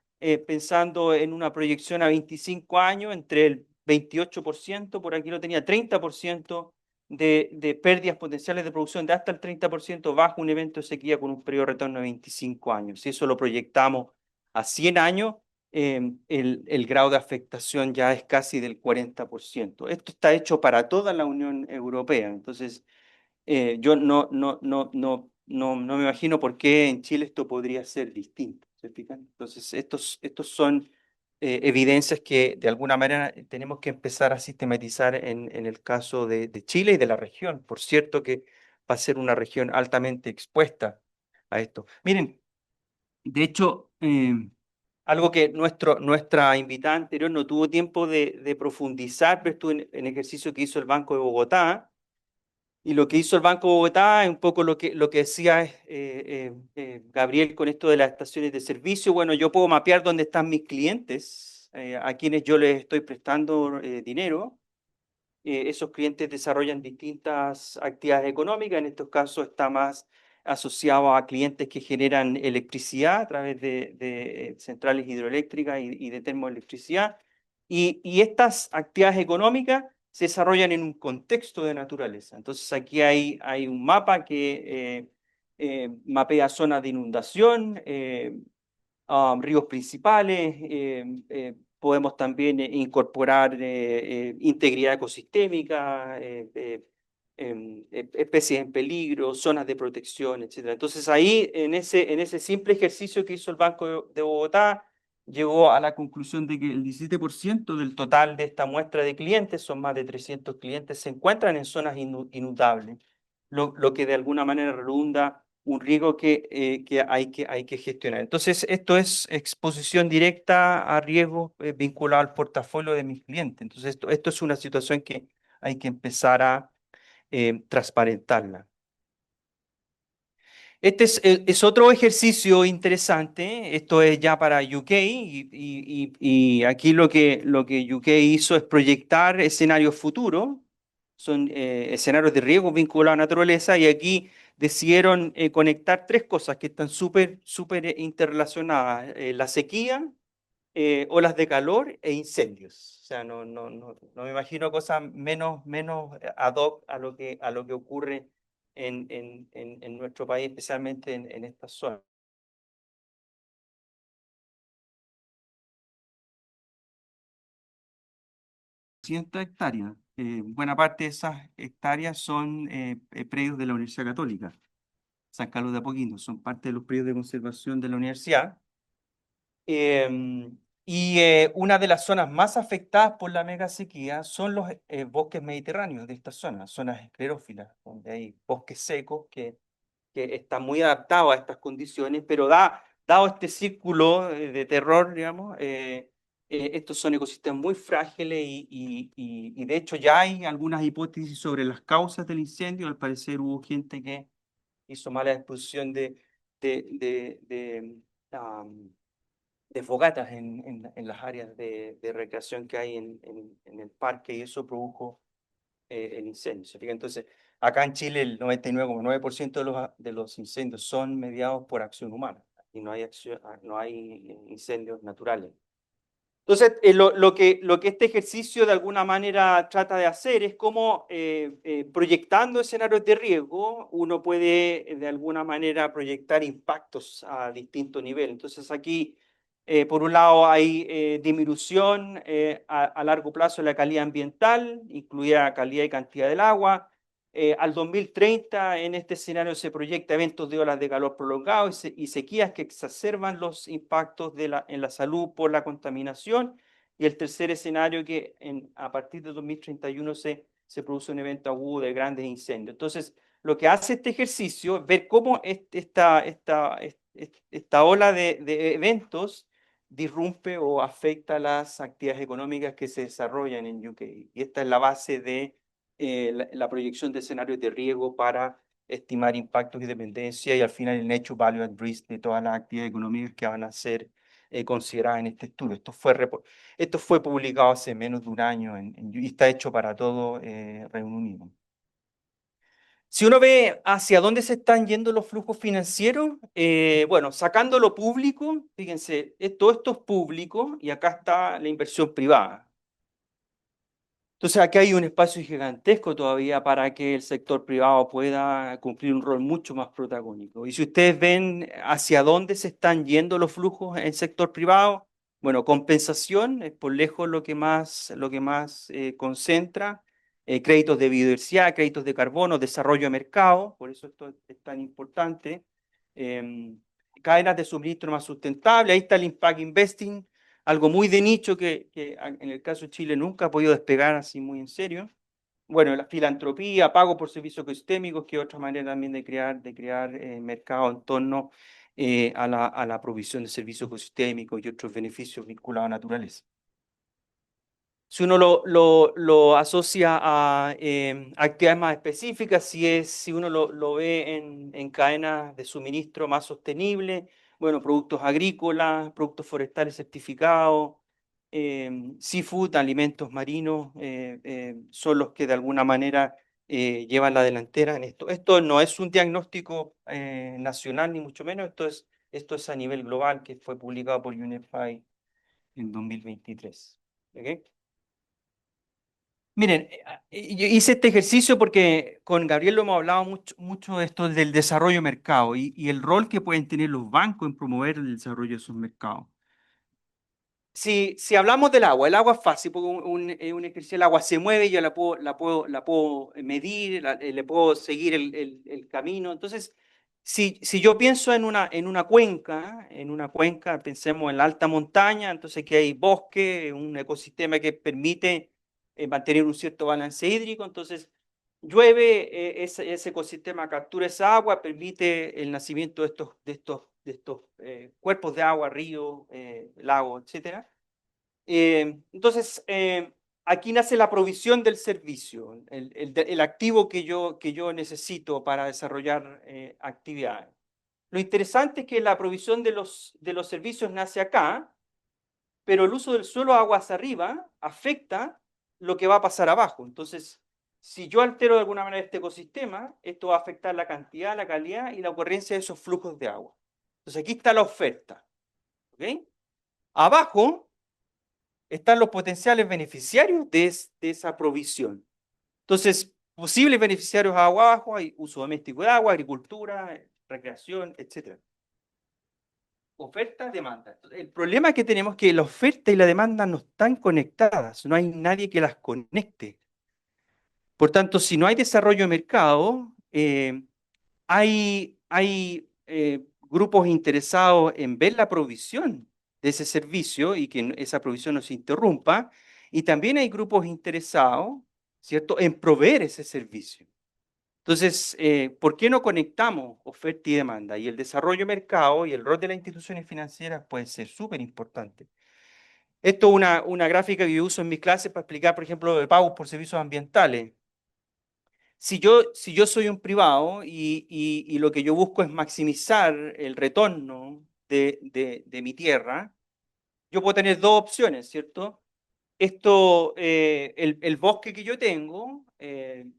pensando en una proyección a 25 años, entre el 28%, por aquí lo tenía, 30% de pérdidas potenciales de producción, de hasta el 30% bajo un evento de sequía con un periodo de retorno de 25 años. Si eso lo proyectamos a 100 años, el grado de afectación ya es casi del 40%. Esto está hecho para toda la Unión Europea. Entonces, yo no me imagino por qué en Chile esto podría ser distinto. ¿Se fijan? Entonces, estos son evidencias que de alguna manera tenemos que empezar a sistematizar en el caso de Chile y de la región. Por cierto que va a ser una región altamente expuesta a esto. Miren, de hecho, algo que nuestra invitada anterior no tuvo tiempo de profundizar, pero estuvo en ejercicio que hizo el Banco de Bogotá. Y lo que hizo el Banco de Bogotá es un poco lo que decía Gabriel con esto de las estaciones de servicio. Bueno, yo puedo mapear dónde están mis clientes, a quienes yo les estoy prestando dinero. Esos clientes desarrollan distintas actividades económicas. En estos casos está más asociado a clientes que generan electricidad a través de centrales hidroeléctricas y de termoelectricidad. Y estas actividades económicas se desarrollan en un contexto de naturaleza. Entonces aquí hay un mapa que mapea zonas de inundación, ríos principales. Podemos también incorporar integridad ecosistémica, especies en peligro, zonas de protección, etcétera. Entonces ahí, en ese simple ejercicio que hizo el Banco de Bogotá, llegó a la conclusión de que el 17% del total de esta muestra de clientes, son más de 300 clientes, se encuentran en zonas inundables, lo que de alguna manera redunda un riesgo que hay que gestionar. Entonces, esto es exposición directa a riesgos vinculados al portafolio de mis clientes. Entonces, esto es una situación que hay que empezar a transparentarla. Este es otro ejercicio interesante. Esto es ya para UK y aquí lo que UK hizo es proyectar escenarios futuros. Son escenarios de riesgo vinculados a la naturaleza y aquí decidieron conectar tres cosas que están súper interrelacionadas. La sequía, olas de calor e incendios. O sea, no me imagino cosas menos ad hoc a lo que ocurre en nuestro país, especialmente en esta zona. 100 hectáreas. Buena parte de esas hectáreas son predios de la Universidad Católica, San Carlos de Apoquindo, son parte de los predios de conservación de la universidad. Una de las zonas más afectadas por la mega sequía son los bosques mediterráneos de esta zona, zonas esclerófilas, donde hay bosques secos que están muy adaptados a estas condiciones, pero dado este círculo de terror, digamos, estos son ecosistemas muy frágiles y de hecho ya hay algunas hipótesis sobre las causas del incendio. Al parecer hubo gente que hizo mala exposición de, de, de, um, de fogatas en las áreas de recreación que hay en el parque y eso produjo el incendio. ¿Se fija? Entonces, acá en Chile el 99,9% de los incendios son mediados por acción humana y no hay, no hay incendios naturales. Entonces, lo que este ejercicio de alguna manera trata de hacer es como proyectando escenarios de riesgo, uno puede de alguna manera proyectar impactos a distintos niveles. Entonces, aquí, por un lado, hay disminución a largo plazo de la calidad ambiental, incluida calidad y cantidad del agua. Al 2030, en este escenario se proyecta eventos de olas de calor prolongados y sequías que exacerban los impactos en la salud por la contaminación. Y el tercer escenario que a partir de 2031 se produce un evento agudo de grandes incendios. Entonces, lo que hace este ejercicio es ver cómo esta ola de eventos disrumpe o afecta las actividades económicas que se desarrollan en UK. Y esta es la base de la proyección de escenarios de riesgo para estimar impactos y dependencia y al final el Nature Value at Risk de todas las actividades económicas que van a ser consideradas en este estudio. Esto fue publicado hace menos de un año y está hecho para todo Reino Unido. Si uno ve hacia dónde se están yendo los flujos financieros, bueno, sacando lo público, fíjense, todo esto es público y acá está la inversión privada. Entonces, aquí hay un espacio gigantesco todavía para que el sector privado pueda cumplir un rol mucho más protagónico. Y si ustedes ven hacia dónde se están yendo los flujos en el sector privado, bueno, compensación es por lejos lo que más concentra, créditos de biodiversidad, créditos de carbono, desarrollo de mercado, por eso esto es tan importante, cadenas de suministro más sustentables, ahí está el Impact Investing, algo muy de nicho que en el caso de Chile nunca ha podido despegar así muy en serio. Bueno, la filantropía, pago por servicios ecosistémicos, que es otra manera también de crear mercado en torno a la provisión de servicios ecosistémicos y otros beneficios vinculados a la naturaleza. Si uno lo asocia a actividades más específicas, si uno lo ve en cadenas de suministro más sostenibles, bueno, productos agrícolas, productos forestales certificados, seafood, alimentos marinos, son los que de alguna manera llevan la delantera en esto. Esto no es un diagnóstico nacional, ni mucho menos, esto es a nivel global, que fue publicado por UNEFI en 2023. ¿Okay? Miren, yo hice este ejercicio porque con Gabriel lo hemos hablado mucho de esto del desarrollo de mercado y el rol que pueden tener los bancos en promover el desarrollo de esos mercados. Si hablamos del agua, el agua es fácil, porque un ejercicio, el agua se mueve, yo la puedo medir, le puedo seguir el camino. Entonces, si yo pienso en una cuenca, pensemos en la alta montaña, entonces aquí hay bosque, un ecosistema que permite mantener un cierto balance hídrico, entonces llueve, ese ecosistema captura esa agua, permite el nacimiento de estos cuerpos de agua, ríos, lagos, etcétera. Entonces, aquí nace la provisión del servicio, el activo que yo necesito para desarrollar actividades. Lo interesante es que la provisión de los servicios nace acá, pero el uso del suelo aguas arriba afecta lo que va a pasar abajo. Entonces, si yo altero de alguna manera este ecosistema, esto va a afectar la cantidad, la calidad y la ocurrencia de esos flujos de agua. Entonces, aquí está la oferta. ¿Ok? Abajo están los potenciales beneficiarios de esa provisión. Entonces, posibles beneficiarios abajo hay uso doméstico de agua, agricultura, recreación, etc. Oferta, demanda. El problema que tenemos es que la oferta y la demanda no están conectadas, no hay nadie que las conecte. Por tanto, si no hay desarrollo de mercado, hay grupos interesados en ver la provisión de ese servicio y que esa provisión no se interrumpa, y también hay grupos interesados, ¿cierto?, en proveer ese servicio. Entonces, ¿por qué no conectamos oferta y demanda? Y el desarrollo de mercado y el rol de las instituciones financieras puede ser súper importante. Esto es una gráfica que yo uso en mis clases para explicar, por ejemplo, el pago por servicios ambientales. Si yo soy un privado y lo que yo busco es maximizar el retorno de mi tierra, yo puedo tener dos opciones, ¿cierto? El bosque que yo tengo,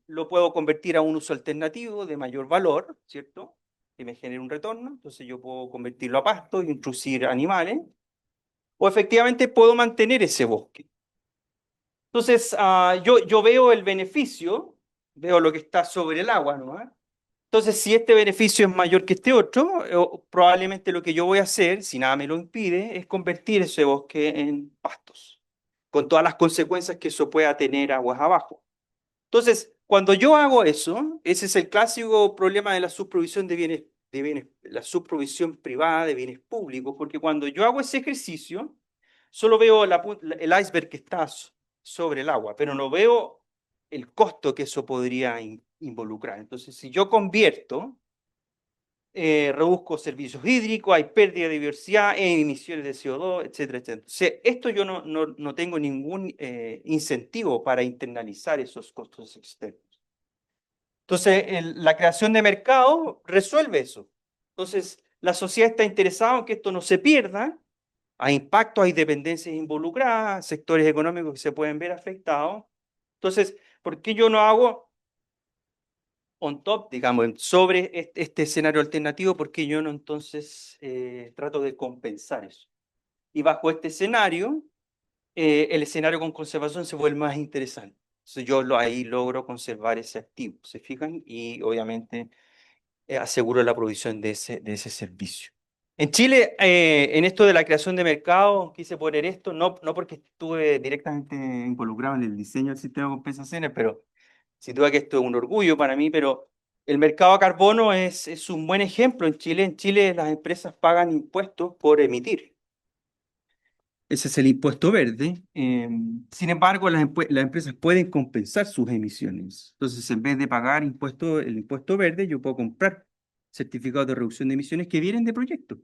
lo puedo convertir a un uso alternativo de mayor valor, ¿cierto? Que me genere un retorno. Entonces yo puedo convertirlo a pasto y introducir animales. O efectivamente puedo mantener ese bosque. Entonces, yo veo el beneficio, veo lo que está sobre el agua, ¿no? Entonces, si este beneficio es mayor que este otro, probablemente lo que yo voy a hacer, si nada me lo impide, es convertir ese bosque en pastos, con todas las consecuencias que eso pueda tener aguas abajo. Entonces, cuando yo hago eso, ese es el clásico problema de la subprovisión de bienes, la subprovisión privada de bienes públicos, porque cuando yo hago ese ejercicio, solo veo el iceberg que está sobre el agua, pero no veo el costo que eso podría involucrar. Entonces, si yo convierto, reduzco servicios hídricos, hay pérdida de diversidad, emisiones de CO2, etcétera, etcétera. Entonces, esto yo no tengo ningún incentivo para internalizar esos costos externos. Entonces, la creación de mercado resuelve eso. Entonces, la sociedad está interesada en que esto no se pierda. Hay impactos, hay dependencias involucradas, sectores económicos que se pueden ver afectados. Entonces, ¿por qué yo no hago on top, digamos, sobre este escenario alternativo? ¿Por qué yo no entonces trato de compensar eso? Y bajo este escenario, el escenario con conservación se vuelve más interesante. Entonces yo ahí logro conservar ese activo, ¿se fijan? Y obviamente aseguro la provisión de ese servicio. En Chile, en esto de la creación de mercado, quise poner esto, no porque estuve directamente involucrado en el diseño del sistema de compensaciones, pero sin duda que esto es un orgullo para mí, pero el mercado a carbono es un buen ejemplo en Chile. En Chile las empresas pagan impuestos por emitir. Ese es el impuesto verde. Sin embargo, las empresas pueden compensar sus emisiones. Entonces, en vez de pagar el impuesto verde, yo puedo comprar certificados de reducción de emisiones que vienen de proyectos.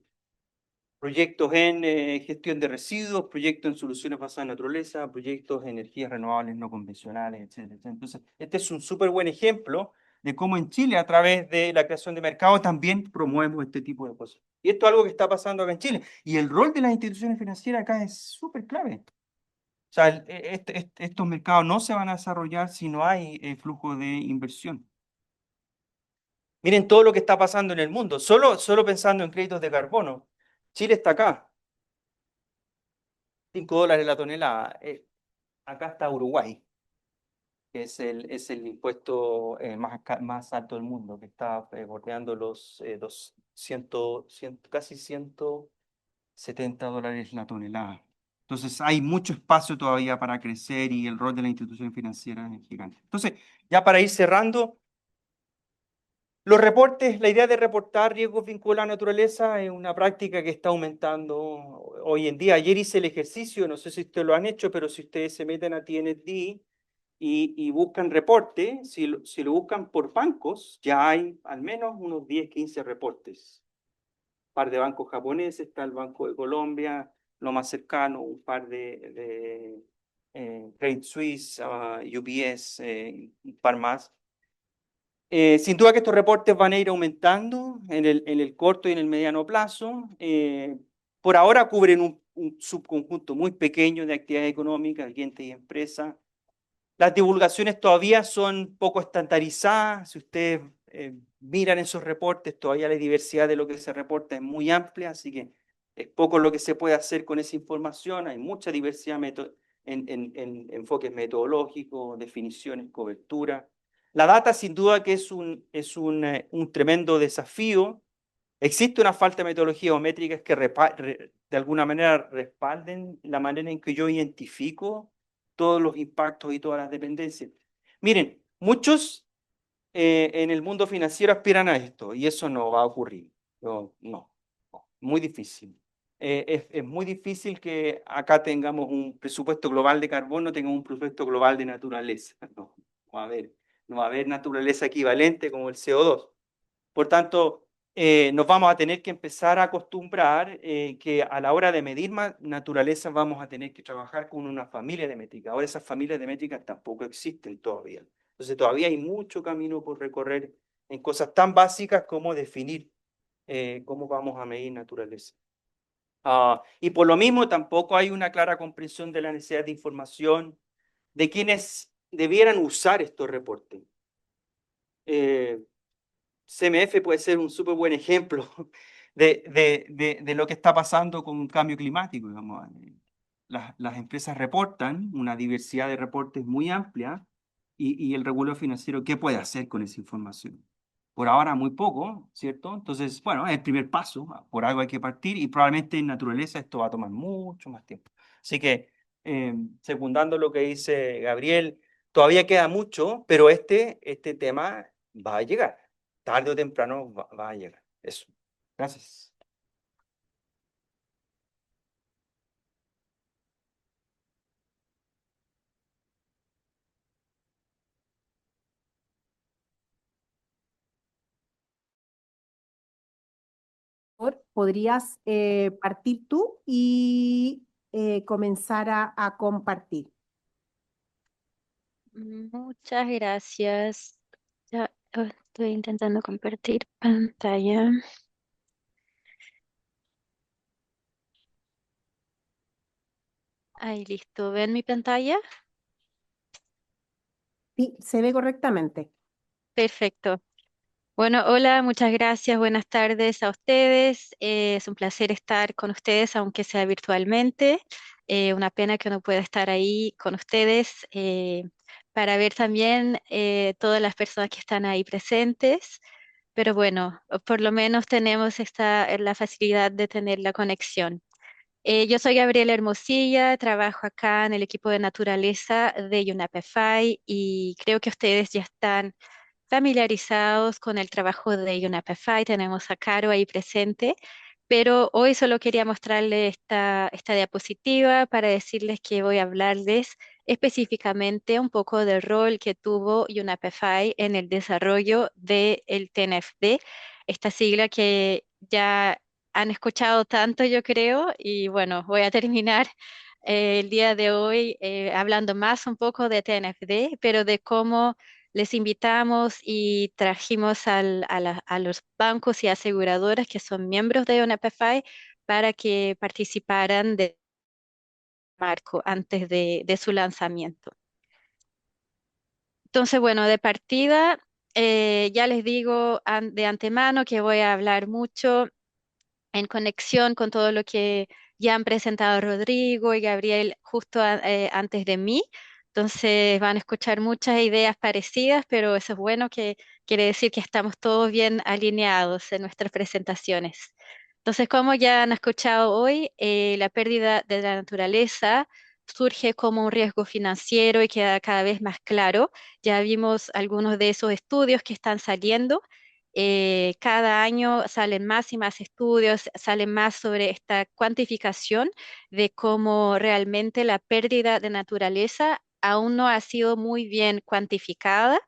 Proyectos en gestión de residuos, proyectos en soluciones basadas en naturaleza, proyectos en energías renovables no convencionales, etcétera, etcétera. Entonces, este es un súper buen ejemplo de cómo en Chile, a través de la creación de mercado, también promovemos este tipo de cosas. Y esto es algo que está pasando acá en Chile. Y el rol de las instituciones financieras acá es súper clave. O sea, estos mercados no se van a desarrollar si no hay flujo de inversión. Miren todo lo que está pasando en el mundo, solo pensando en créditos de carbono. Chile está acá, $5 la tonelada. Acá está Uruguay. que es el impuesto más alto del mundo, que está bordeando los casi $170 la tonelada. Entonces hay mucho espacio todavía para crecer y el rol de la institución financiera es gigante. Entonces, ya para ir cerrando, los reportes, la idea de reportar riesgos vinculados a la naturaleza es una práctica que está aumentando hoy en día. Ayer hice el ejercicio, no sé si ustedes lo han hecho, pero si ustedes se meten a TND y buscan reportes, si lo buscan por bancos, ya hay al menos unos 10, 15 reportes. Un par de bancos japoneses, está el Banco de Colombia, lo más cercano, un par de Credit Suisse, UBS, un par más. Sin duda que estos reportes van a ir aumentando en el corto y en el mediano plazo. Por ahora cubren un subconjunto muy pequeño de actividades económicas, clientes y empresas. Las divulgaciones todavía son poco estandarizadas. Si ustedes miran esos reportes, todavía la diversidad de lo que se reporta es muy amplia, así que es poco lo que se puede hacer con esa información. Hay mucha diversidad en enfoques metodológicos, definiciones, cobertura. La data sin duda que un tremendo desafío. Existe una falta de metodologías o métricas que de alguna manera respalden la manera en que yo identifico todos los impactos y todas las dependencias. Miren, muchos en el mundo financiero aspiran a esto y eso no va a ocurrir. No, muy difícil. Es muy difícil que acá tengamos un presupuesto global de carbono, tengamos un presupuesto global de naturaleza. No va a haber naturaleza equivalente como el CO2. Por tanto, nos vamos a tener que empezar a acostumbrar que a la hora de medir naturaleza vamos a tener que trabajar con una familia de métricas. Ahora esas familias de métricas tampoco existen todavía. Entonces todavía hay mucho camino por recorrer en cosas tan básicas como definir cómo vamos a medir naturaleza. Y por lo mismo tampoco hay una clara comprensión de la necesidad de información de quienes debieran usar estos reportes. CMF puede ser un súper buen ejemplo de lo que está pasando con un cambio climático. Digamos. Las empresas reportan una diversidad de reportes muy amplia y el regulador financiero, ¿qué puede hacer con esa información? Por ahora muy poco, ¿cierto? Entonces, bueno, es el primer paso, por algo hay que partir y probablemente en naturaleza esto va a tomar mucho más tiempo. Así que, secundando lo que dice Gabriel, todavía queda mucho, pero este tema va a llegar tarde o temprano va a llegar. Eso. Gracias. ¿Podrías partir tú y comenzar a compartir? Muchas gracias. Ya estoy intentando compartir pantalla. Ahí listo. ¿Ven mi pantalla? Sí, se ve correctamente. Perfecto. Bueno, hola, muchas gracias. Buenas tardes a ustedes. Es un placer estar con ustedes, aunque sea virtualmente. Una pena que no pueda estar ahí con ustedes para ver también todas las personas que están ahí presentes. Pero bueno, por lo menos tenemos la facilidad de tener la conexión. Yo soy Gabriela Hermosilla, trabajo acá en el equipo de naturaleza de UNAPEFI y creo que ustedes ya están familiarizados con el trabajo de UNAPEFI. Tenemos a Caro ahí presente, pero hoy solo quería mostrarles esta diapositiva para decirles que voy a hablarles específicamente un poco del rol que tuvo UNAPEFI en el desarrollo del TNFD, esta sigla que ya han escuchado tanto, yo creo, y bueno, voy a terminar el día de hoy hablando más un poco de TNFD, pero de cómo les invitamos y trajimos a los bancos y aseguradoras que son miembros de UNPFI para que participaran del marco antes de su lanzamiento. Entonces, bueno, de partida, ya les digo de antemano que voy a hablar mucho en conexión con todo lo que ya han presentado Rodrigo y Gabriel justo antes de mí, Entonces van a escuchar muchas ideas parecidas, pero eso es bueno, que quiere decir que estamos todos bien alineados en nuestras presentaciones. Entonces, como ya han escuchado hoy, la pérdida de la naturaleza surge como un riesgo financiero y queda cada vez más claro. Ya vimos algunos de esos estudios que están saliendo. Cada año salen más y más estudios, salen más sobre esta cuantificación de cómo realmente la pérdida de naturaleza aún no ha sido muy bien cuantificada,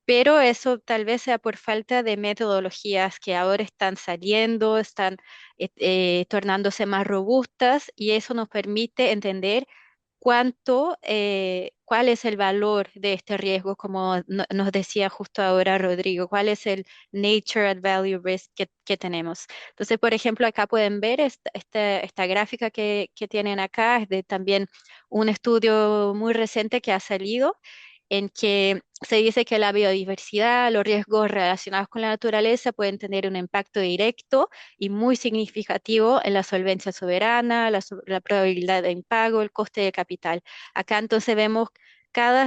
pero eso tal vez sea por falta de metodologías que ahora están saliendo, están tornándose más robustas, y eso nos permite entender cuál es el valor de este riesgo, como nos decía justo ahora Rodrigo, cuál es el nature and value risk que tenemos. Entonces, por ejemplo, acá pueden ver esta gráfica que tienen acá, es de también un estudio muy reciente que ha salido, en que se dice que la biodiversidad, los riesgos relacionados con la naturaleza pueden tener un impacto directo y muy significativo en la solvencia soberana, la probabilidad de impago, el coste de capital. Acá entonces vemos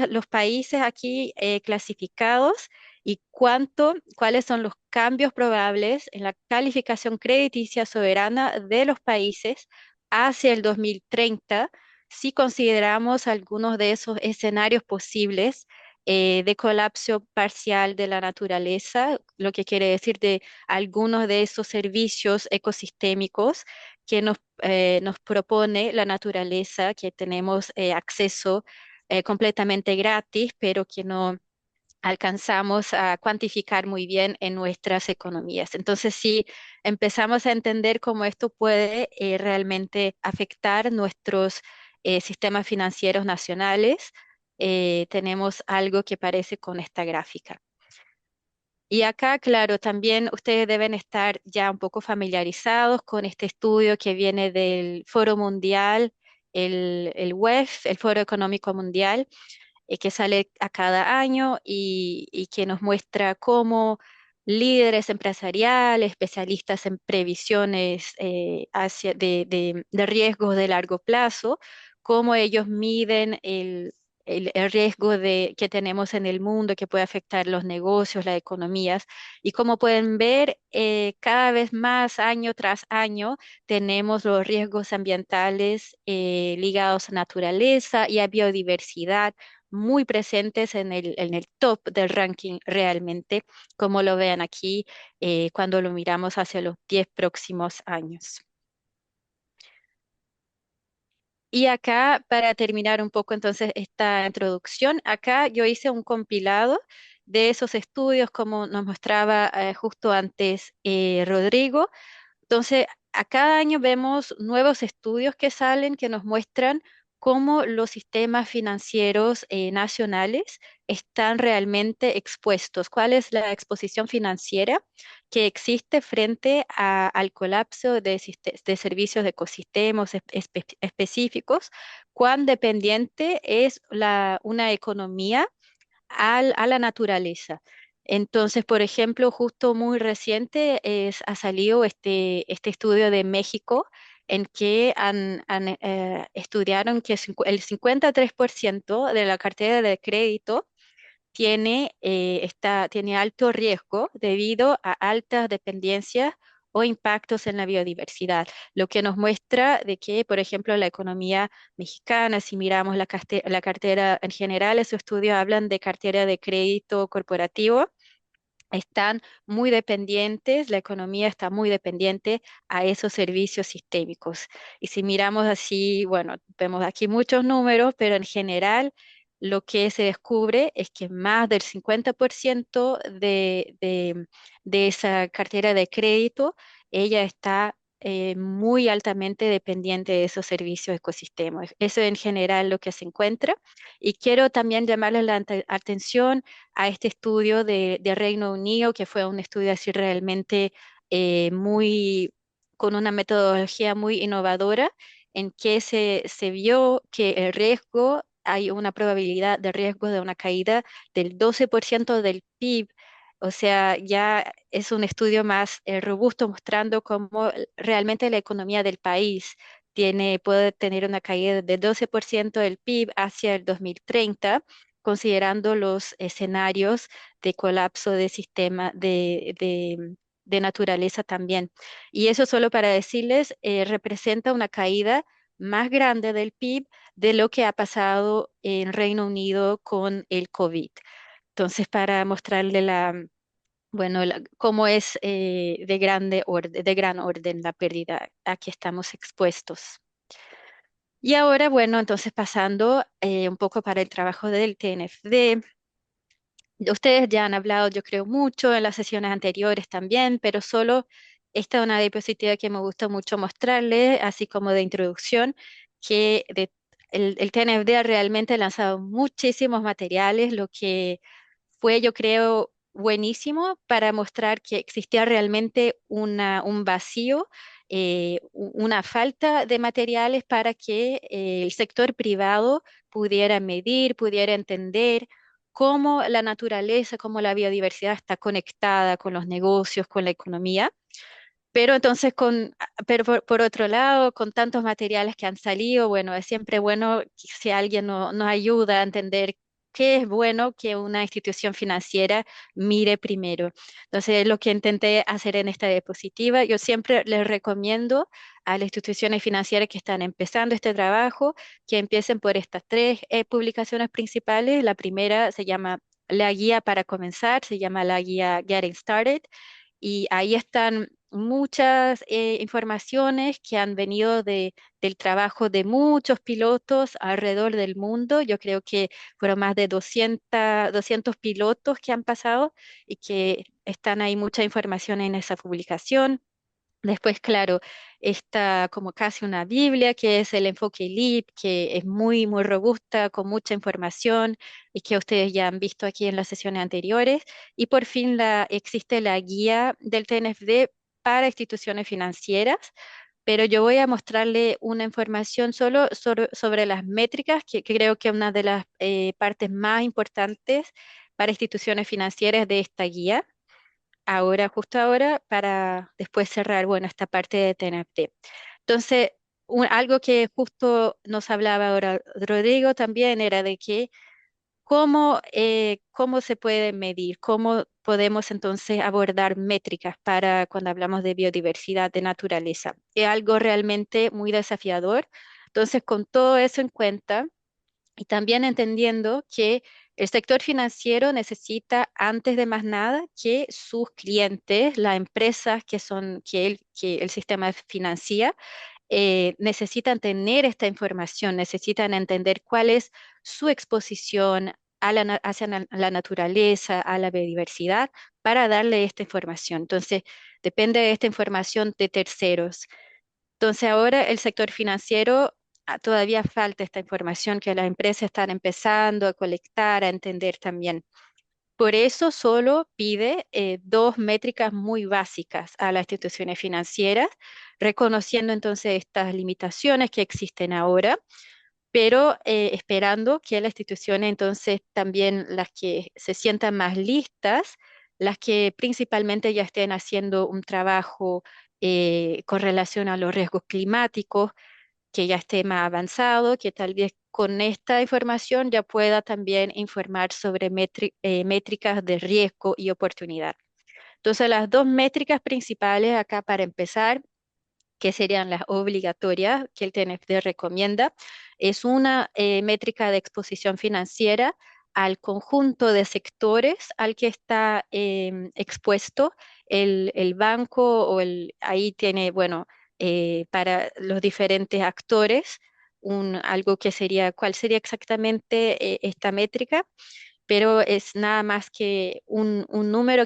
los países aquí clasificados y cuáles son los cambios probables en la calificación crediticia soberana de los países hacia el 2030, si consideramos algunos de esos escenarios posibles de colapso parcial de la naturaleza, lo que quiere decir de algunos de esos servicios ecosistémicos que nos propone la naturaleza, que tenemos acceso completamente gratis, pero que no alcanzamos a cuantificar muy bien en nuestras economías. Entonces, si empezamos a entender cómo esto puede realmente afectar nuestros sistemas financieros nacionales, tenemos algo que parece con esta gráfica. Y acá, claro, también ustedes deben estar ya un poco familiarizados con este estudio que viene del Foro Mundial, el WEF, el Foro Económico Mundial, que sale a cada año y que nos muestra cómo líderes empresariales, especialistas en previsiones de riesgos de largo plazo, cómo ellos miden el riesgo que tenemos en el mundo, que puede afectar los negocios, las economías. Y como pueden ver, cada vez más año tras año tenemos los riesgos ambientales ligados a naturaleza y a biodiversidad muy presentes en el top del ranking realmente, como lo vean aquí cuando lo miramos hacia los 10 próximos años. Y acá, para terminar un poco entonces esta introducción, acá yo hice un compilado de esos estudios, como nos mostraba justo antes Rodrigo. Entonces, a cada año vemos nuevos estudios que salen que nos muestran cómo los sistemas financieros nacionales están realmente expuestos, cuál es la exposición financiera que existe frente al colapso de servicios de ecosistemas específicos, cuán dependiente es una economía a la naturaleza. Entonces, por ejemplo, justo muy reciente ha salido este estudio de México, en que estudiaron que el 53% de la cartera de crédito tiene alto riesgo debido a altas dependencias o impactos en la biodiversidad, lo que nos muestra de que, por ejemplo, la economía mexicana, si miramos la cartera en general, esos estudios hablan de cartera de crédito corporativo, están muy dependientes, la economía está muy dependiente a esos servicios sistémicos. Y si miramos así, bueno, vemos aquí muchos números, pero en general lo que se descubre es que más del 50% de esa cartera de crédito, ella está muy altamente dependiente de esos servicios ecosistemas. Eso en general lo que se encuentra. Y quiero también llamarles la atención a este estudio de Reino Unido, que fue un estudio así realmente con una metodología muy innovadora, en que se vio que hay una probabilidad de riesgo de una caída del 12% del PIB. O sea, ya es un estudio más robusto, mostrando cómo realmente la economía del país puede tener una caída de 12% del PIB hacia el 2030, considerando los escenarios de colapso de sistema de naturaleza también. Y eso solo para decirles, representa una caída más grande del PIB de lo que ha pasado en Reino Unido con el COVID. Entonces, para mostrarle bueno, cómo es de gran orden la pérdida a que estamos expuestos. Y ahora, bueno, entonces pasando un poco para el trabajo del TNFD. Ustedes ya han hablado, yo creo, mucho en las sesiones anteriores también, pero solo esta es una diapositiva que me gusta mucho mostrarle, así como de introducción, el TNFD ha realmente lanzado muchísimos materiales, lo que fue, yo creo, buenísimo para mostrar que existía realmente un vacío, una falta de materiales para que el sector privado pudiera medir, pudiera entender cómo la naturaleza, cómo la biodiversidad está conectada con los negocios, con la economía. Pero entonces, pero por otro lado, con tantos materiales que han salido, bueno, es siempre bueno que si alguien nos ayuda a entender qué es bueno que una institución financiera mire primero. Entonces, lo que intenté hacer en esta diapositiva, yo siempre les recomiendo a las instituciones financieras que están empezando este trabajo que empiecen por estas tres publicaciones principales. La primera se llama La Guía para Comenzar, se llama la guía Getting Started y ahí están muchas informaciones que han venido del trabajo de muchos pilotos alrededor del mundo. Yo creo que fueron más de 200 pilotos que han pasado y que están ahí mucha información en esa publicación. Después, claro, está como casi una Biblia, que es el enfoque LEAP, que es muy, muy robusta, con mucha información y que ustedes ya han visto aquí en las sesiones anteriores. Y por fin existe la guía del TNFD para instituciones financieras, pero yo voy a mostrarle una información solo sobre las métricas, que creo que es una de las partes más importantes para instituciones financieras de esta guía ahora, justo ahora, para después cerrar, bueno, esta parte de TNFD. Entonces, algo que justo nos hablaba ahora Rodrigo también era de que cómo se puede medir, cómo podemos entonces abordar métricas para cuando hablamos de biodiversidad, de naturaleza. Es algo realmente muy desafiador. Entonces, con todo eso en cuenta, y también entendiendo que el sector financiero necesita, antes de más nada, que sus clientes, las empresas que el sistema financia, necesitan tener esta información, necesitan entender cuál es su exposición hacia la naturaleza, a la biodiversidad, para darle esta información. Entonces, depende de esta información de terceros. Entonces ahora el sector financiero todavía falta esta información que las empresas están empezando a colectar, a entender también. Por eso solo pide dos métricas muy básicas a las instituciones financieras, reconociendo entonces estas limitaciones que existen ahora, pero esperando que las instituciones entonces también las que se sientan más listas, las que principalmente ya estén haciendo un trabajo con relación a los riesgos climáticos, que ya esté más avanzado, que tal vez con esta información ya pueda también informar sobre métricas de riesgo y oportunidad. Entonces, las dos métricas principales acá para empezar que serían las obligatorias que el TNFD recomienda, es una métrica de exposición financiera al conjunto de sectores al que está expuesto el banco ahí tiene, bueno, para los diferentes actores, algo que sería, ¿cuál sería exactamente esta métrica? Pero es nada más que un número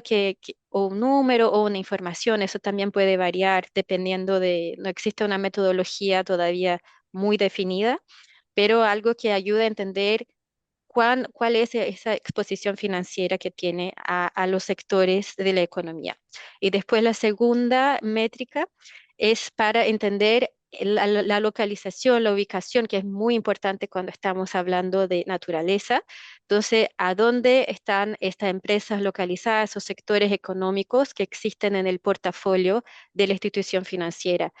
o un número o una información. Eso también puede variar dependiendo no existe una metodología todavía muy definida, pero algo que ayuda a entender cuál es esa exposición financiera que tiene a los sectores de la economía. Y después la segunda métrica es para entender la localización, la ubicación, que es muy importante cuando estamos hablando de naturaleza. Entonces, ¿a dónde están estas empresas localizadas, esos sectores económicos que existen en el portafolio de la institución financiera?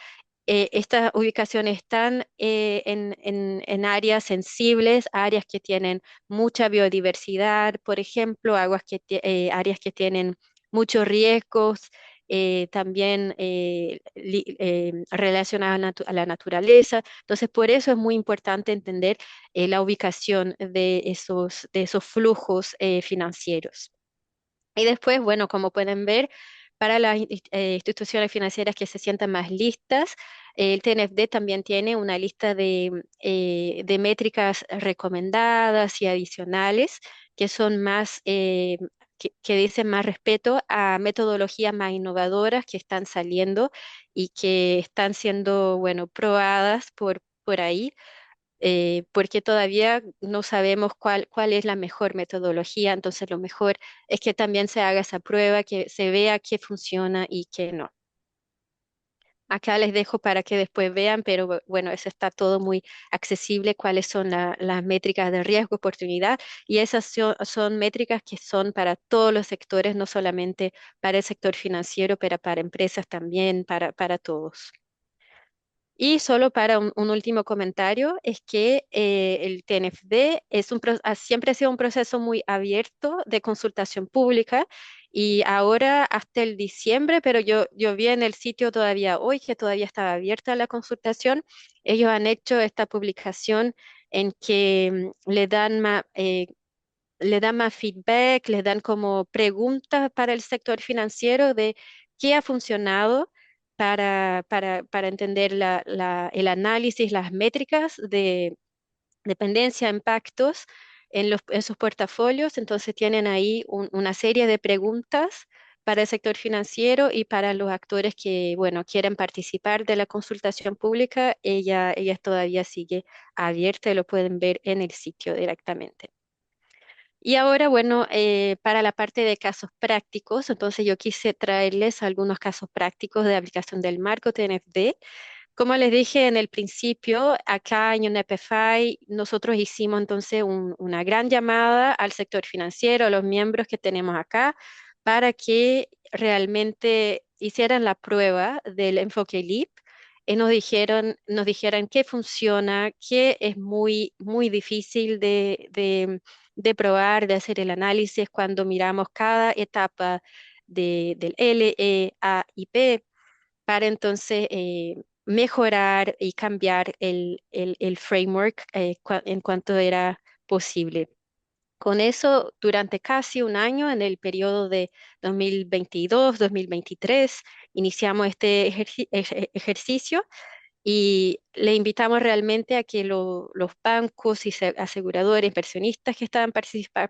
estas ubicaciones están en áreas sensibles, áreas que tienen mucha biodiversidad, por ejemplo, áreas que tienen muchos riesgos, también relacionados a la naturaleza. Entonces, por eso es muy importante entender la ubicación de esos flujos financieros. Y después, bueno, como pueden ver, para las instituciones financieras que se sientan más listas, el TNFD también tiene una lista de métricas recomendadas y adicionales que son más, que dicen más respeto a metodologías más innovadoras que están saliendo y que están siendo, bueno, probadas por ahí, porque todavía no sabemos cuál es la mejor metodología, entonces lo mejor es que también se haga esa prueba, que se vea qué funciona y qué no. Acá les dejo para que después vean, pero bueno, eso está todo muy accesible, cuáles son las métricas de riesgo, oportunidad, y esas son métricas que son para todos los sectores, no solamente para el sector financiero, pero para empresas también, para todos. Y solo para un último comentario, es que el TNFD siempre ha sido un proceso muy abierto de consultación pública y ahora hasta el diciembre, pero yo vi en el sitio todavía hoy que todavía estaba abierta la consultación. Ellos han hecho esta publicación en que le dan más feedback, les dan como preguntas para el sector financiero de qué ha funcionado para entender el análisis, las métricas de dependencia, impactos en sus portafolios. Entonces tienen ahí una serie de preguntas para el sector financiero y para los actores que, bueno, quieren participar de la consultación pública. Ella todavía sigue abierta y lo pueden ver en el sitio directamente. Y ahora, bueno, para la parte de casos prácticos, entonces yo quise traerles algunos casos prácticos de aplicación del marco TNFD. Como les dije en el principio, acá en UNEPFI nosotros hicimos entonces una gran llamada al sector financiero, a los miembros que tenemos acá, para que realmente hicieran la prueba del enfoque LEAP y nos dijeran qué funciona, qué es muy, muy difícil de probar, de hacer el análisis cuando miramos cada etapa del L, E, A y P para entonces mejorar y cambiar el framework en cuanto era posible. Con eso, durante casi un año, en el periodo de 2022-2023, iniciamos este ejercicio y le invitamos realmente a que los bancos y aseguradores, inversionistas que estaban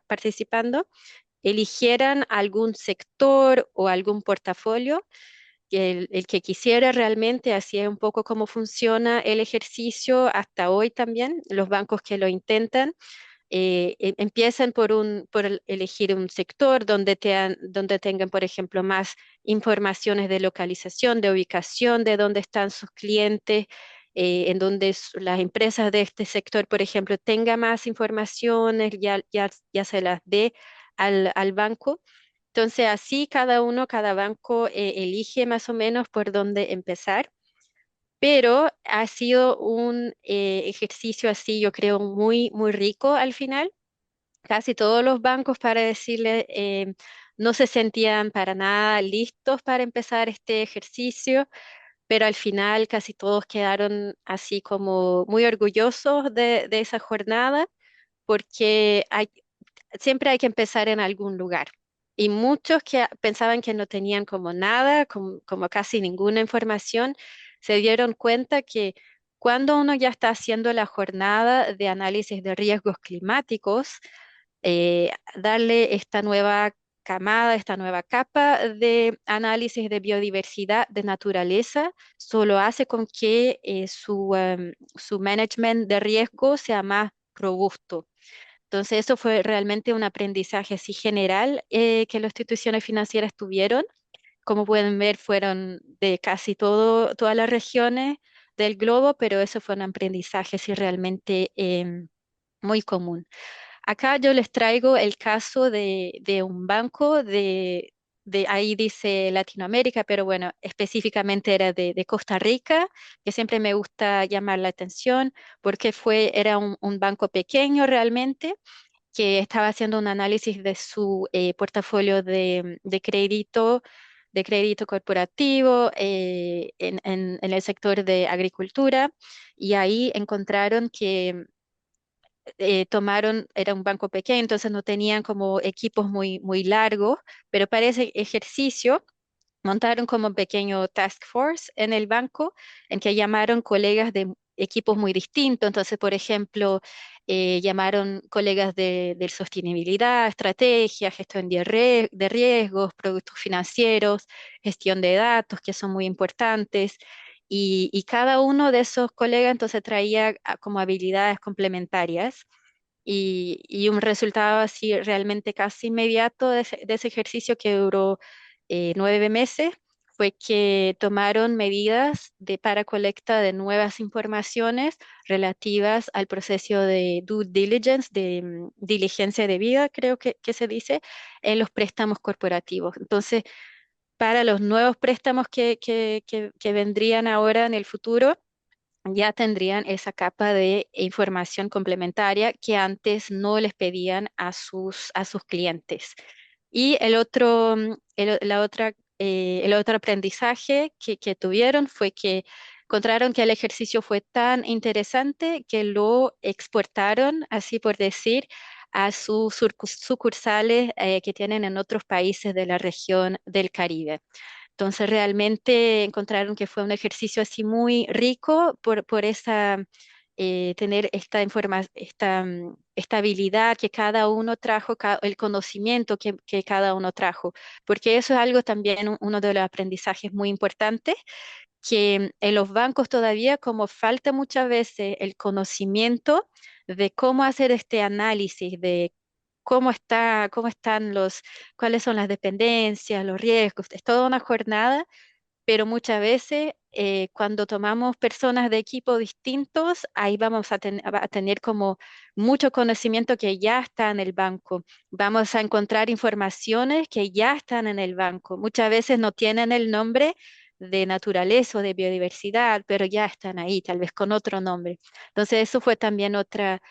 participando, eligieran algún sector o algún portafolio que el que quisiera realmente, así es un poco cómo funciona el ejercicio hasta hoy también. Los bancos que lo intentan empiezan por elegir un sector donde tengan, por ejemplo, más informaciones de localización, de ubicación, de dónde están sus clientes, en donde las empresas de este sector, por ejemplo, tengan más informaciones, ya se las dé al banco. Entonces, así cada banco elige más o menos por dónde empezar, pero ha sido un ejercicio así, yo creo, muy, muy rico al final. Casi todos los bancos, para decirle, no se sentían para nada listos para empezar este ejercicio, pero al final casi todos quedaron así como muy orgullosos de esa jornada, porque siempre hay que empezar en algún lugar. Y muchos que pensaban que no tenían como nada, como casi ninguna información, se dieron cuenta que cuando uno ya está haciendo la jornada de análisis de riesgos climáticos, darle esta nueva camada, esta nueva capa de análisis de biodiversidad, de naturaleza, solo hace con que su management de riesgo sea más robusto. Entonces, eso fue realmente un aprendizaje así general que las instituciones financieras tuvieron. Como pueden ver, fueron de casi todas las regiones del globo, pero eso fue un aprendizaje sí realmente muy común. Acá yo les traigo el caso de un banco ahí dice Latinoamérica, pero bueno, específicamente era de Costa Rica, que siempre me gusta llamar la atención porque era un banco pequeño realmente que estaba haciendo un análisis de su portafolio de crédito corporativo en el sector de agricultura, y ahí encontraron que era un banco pequeño, entonces no tenían como equipos muy largos, pero para ese ejercicio montaron como un pequeño task force en el banco en que llamaron colegas de equipos muy distintos. Entonces, por ejemplo, llamaron colegas de sostenibilidad, estrategia, gestión de riesgos, productos financieros, gestión de datos, que son muy importantes. Y cada uno de esos colegas entonces traía como habilidades complementarias y un resultado así realmente casi inmediato de ese ejercicio que duró 9 meses fue que tomaron medidas para colecta de nuevas informaciones relativas al proceso de due diligence, de diligencia debida, creo que se dice, en los préstamos corporativos. Entonces, para los nuevos préstamos que vendrían ahora en el futuro, ya tendrían esa capa de información complementaria que antes no les pedían a sus clientes. Y el otro aprendizaje que tuvieron fue que encontraron que el ejercicio fue tan interesante que lo exportaron, así por decir, a sus sucursales que tienen en otros países de la región del Caribe. Entonces realmente encontraron que fue un ejercicio así muy rico por tener esta habilidad que cada uno trajo, el conocimiento que cada uno trajo, porque eso es algo también, uno de los aprendizajes muy importantes, que en los bancos todavía como falta muchas veces el conocimiento de cómo hacer este análisis de cuáles son las dependencias, los riesgos. Es toda una jornada, pero muchas veces cuando tomamos personas de equipos distintos, ahí vamos a tener como mucho conocimiento que ya está en el banco. Vamos a encontrar informaciones que ya están en el banco. Muchas veces no tienen el nombre de naturaleza o de biodiversidad, pero ya están ahí, tal vez con otro nombre. Entonces, eso fue también otro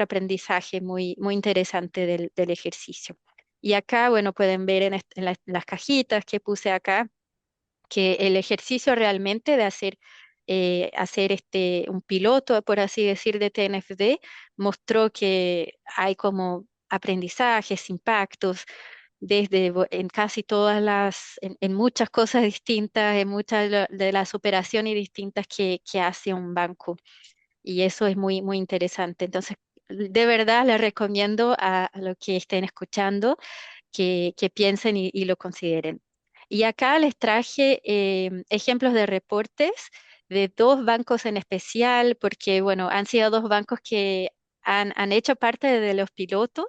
aprendizaje muy interesante del ejercicio. Y acá, bueno, pueden ver en las cajitas que puse acá que el ejercicio realmente de hacer un piloto, por así decir, de TNFD, mostró que hay como aprendizajes, impactos, en casi en muchas cosas distintas, en muchas de las operaciones distintas que hace un banco. Y eso es muy interesante. Entonces, de verdad les recomiendo a los que estén escuchando que piensen y lo consideren. Y acá les traje ejemplos de reportes de dos bancos en especial, porque, bueno, han sido dos bancos que han hecho parte de los pilotos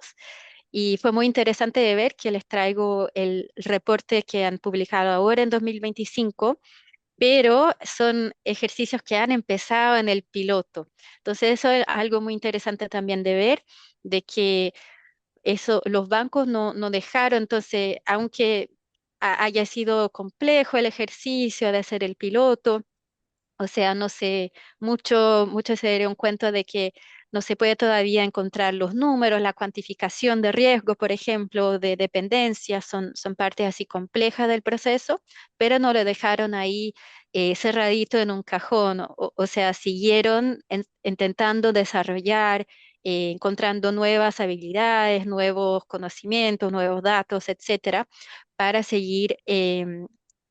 y fue muy interesante de ver que les traigo el reporte que han publicado ahora en 2025, pero son ejercicios que han empezado en el piloto. Entonces, eso es algo muy interesante también de ver, de que los bancos no dejaron, entonces, aunque haya sido complejo el ejercicio de hacer el piloto, o sea, no sé, mucho se dieron cuenta de que no se puede todavía encontrar los números, la cuantificación de riesgo, por ejemplo, de dependencia, son partes así complejas del proceso, pero no lo dejaron ahí cerradito en un cajón, o sea, siguieron intentando desarrollar, encontrando nuevas habilidades, nuevos conocimientos, nuevos datos, etcétera, para seguir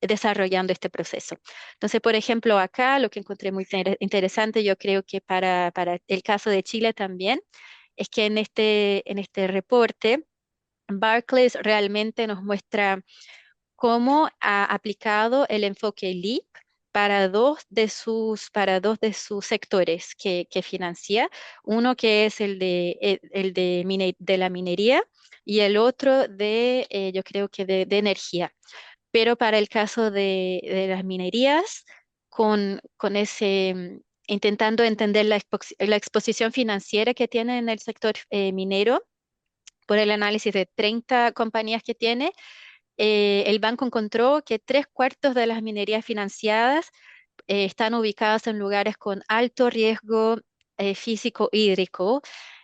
desarrollando este proceso. Entonces, por ejemplo, acá lo que encontré muy interesante, yo creo que para el caso de Chile también, es que en este reporte, Barclays realmente nos muestra cómo ha aplicado el enfoque LEAP para dos de sus sectores que financia. Uno que es el de la minería y el otro yo creo que de energía. Pero para el caso de las minerías, intentando entender la exposición financiera que tiene en el sector minero, por el análisis de 30 compañías que tiene, el banco encontró que tres cuartos de las minerías financiadas están ubicadas en lugares con alto riesgo físico hídrico,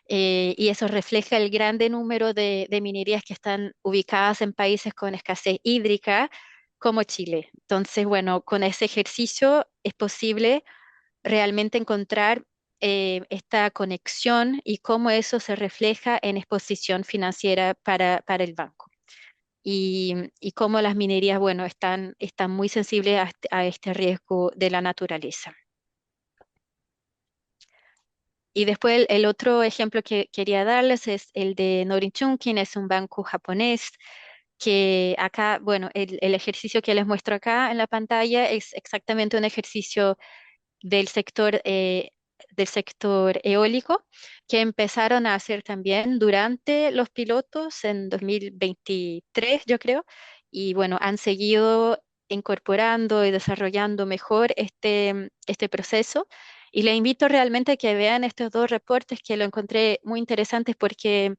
y eso refleja el grande número de minerías que están ubicadas en países con escasez hídrica como Chile. Entonces, bueno, con ese ejercicio es posible realmente encontrar esta conexión y cómo eso se refleja en exposición financiera para el banco. Y cómo las minerías, bueno, están muy sensibles a este riesgo de la naturaleza. Y después el otro ejemplo que quería darles es el de Norin Chunkin, es un banco japonés que acá, bueno, el ejercicio que les muestro acá en la pantalla es exactamente un ejercicio del sector eólico que empezaron a hacer también durante los pilotos en 2023, yo creo, y bueno, han seguido incorporando y desarrollando mejor este proceso. Y le invito realmente a que vean estos dos reportes que lo encontré muy interesantes porque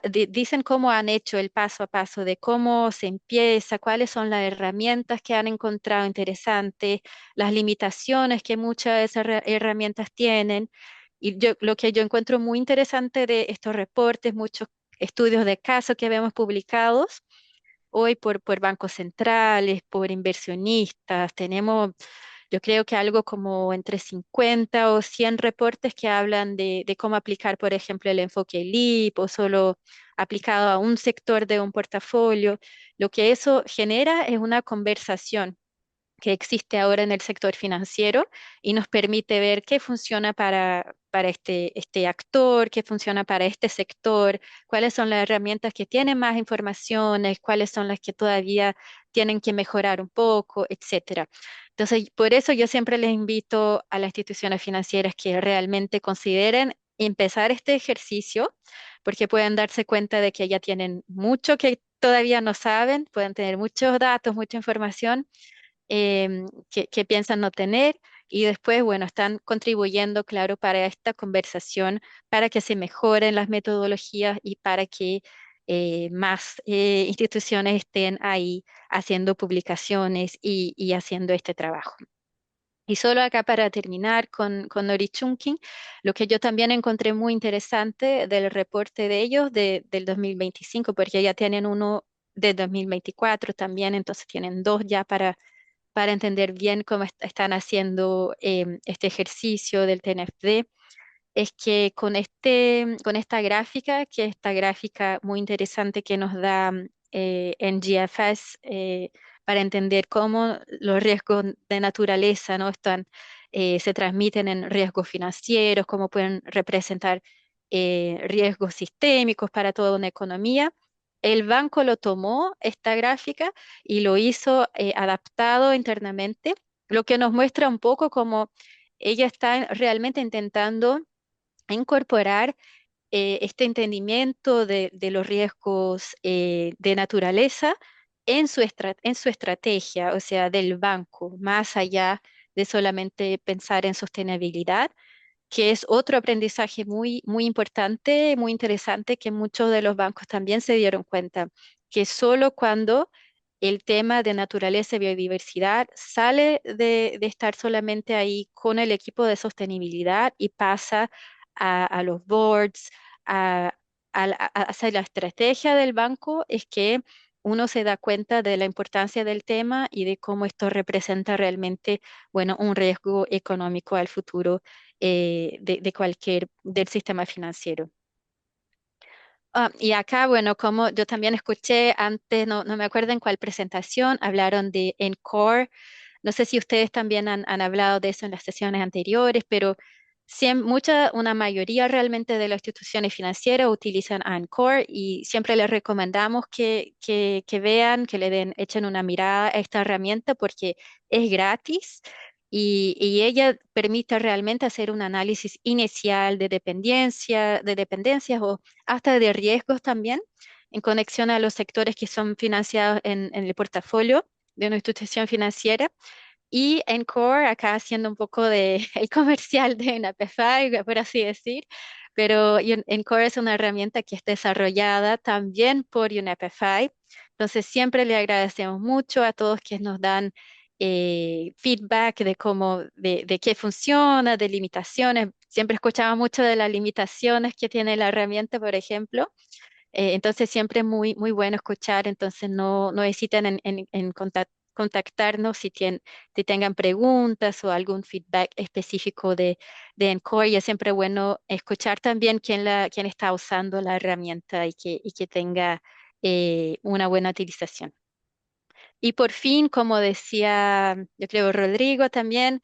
dicen cómo han hecho el paso a paso de cómo se empieza, cuáles son las herramientas que han encontrado interesantes, las limitaciones que muchas de esas herramientas tienen. Y lo que yo encuentro muy interesante de estos reportes, muchos estudios de caso que vemos publicados hoy por bancos centrales, por inversionistas, tenemos, yo creo que algo como entre 50 o 100 reportes que hablan de cómo aplicar, por ejemplo, el enfoque LEAP o solo aplicado a un sector de un portafolio. Lo que eso genera es una conversación que existe ahora en el sector financiero y nos permite ver qué funciona para este actor, qué funciona para este sector, cuáles son las herramientas que tienen más informaciones, cuáles son las que todavía tienen que mejorar un poco, etcétera. Entonces, por eso yo siempre les invito a las instituciones financieras que realmente consideren empezar este ejercicio, porque pueden darse cuenta de que ya tienen mucho que todavía no saben, pueden tener muchos datos, mucha información que piensan no tener y después, bueno, están contribuyendo, claro, para esta conversación, para que se mejoren las metodologías y para que más instituciones estén ahí haciendo publicaciones y haciendo este trabajo. Y solo acá para terminar con Nori Chunkin, lo que yo también encontré muy interesante del reporte de ellos del 2025, porque ya tienen uno de 2024 también, entonces tienen dos ya para entender bien cómo están haciendo este ejercicio del TNFD, es que con esta gráfica, que es esta gráfica muy interesante que nos da NGFS, para entender cómo los riesgos de naturaleza, ¿no? Se transmiten en riesgos financieros, cómo pueden representar riesgos sistémicos para toda una economía. El banco lo tomó, esta gráfica, y lo hizo adaptado internamente, lo que nos muestra un poco cómo ella está realmente intentando incorporar este entendimiento de los riesgos de naturaleza en su estrategia, o sea, del banco, más allá de solamente pensar en sostenibilidad, que es otro aprendizaje muy, muy importante, muy interesante, que muchos de los bancos también se dieron cuenta, que solo cuando el tema de naturaleza y biodiversidad sale de estar solamente ahí con el equipo de sostenibilidad y pasa a los boards, a, hacia la estrategia del banco, es que uno se da cuenta de la importancia del tema y de cómo esto representa realmente, bueno, un riesgo económico al futuro de cualquier, del sistema financiero. Y acá, bueno, como yo también escuché antes, no me acuerdo en cuál presentación, hablaron de Encore. No sé si ustedes también han hablado de eso en las sesiones anteriores, pero una mayoría realmente de las instituciones financieras utilizan Encore y siempre les recomendamos que vean, que le echen una mirada a esta herramienta porque es gratis y ella permite realmente hacer un análisis inicial de dependencias o hasta de riesgos también en conexión a los sectores que son financiados en el portafolio de una institución financiera. Y Encore, acá haciendo un poco de el comercial de Napify, por así decir, pero Encore es una herramienta que es desarrollada también por Unapify, Entonces, siempre le agradecemos mucho a todos que nos dan feedback de cómo, de qué funciona, de limitaciones. Siempre escuchamos mucho de las limitaciones que tiene la herramienta, por ejemplo. Entonces siempre es muy bueno escuchar, entonces no hesiten en contactarnos si tengan preguntas o algún feedback específico de Encore. Y es siempre bueno escuchar también quién está usando la herramienta y que tenga una buena utilización. Y por fin, como decía, yo creo Rodrigo también,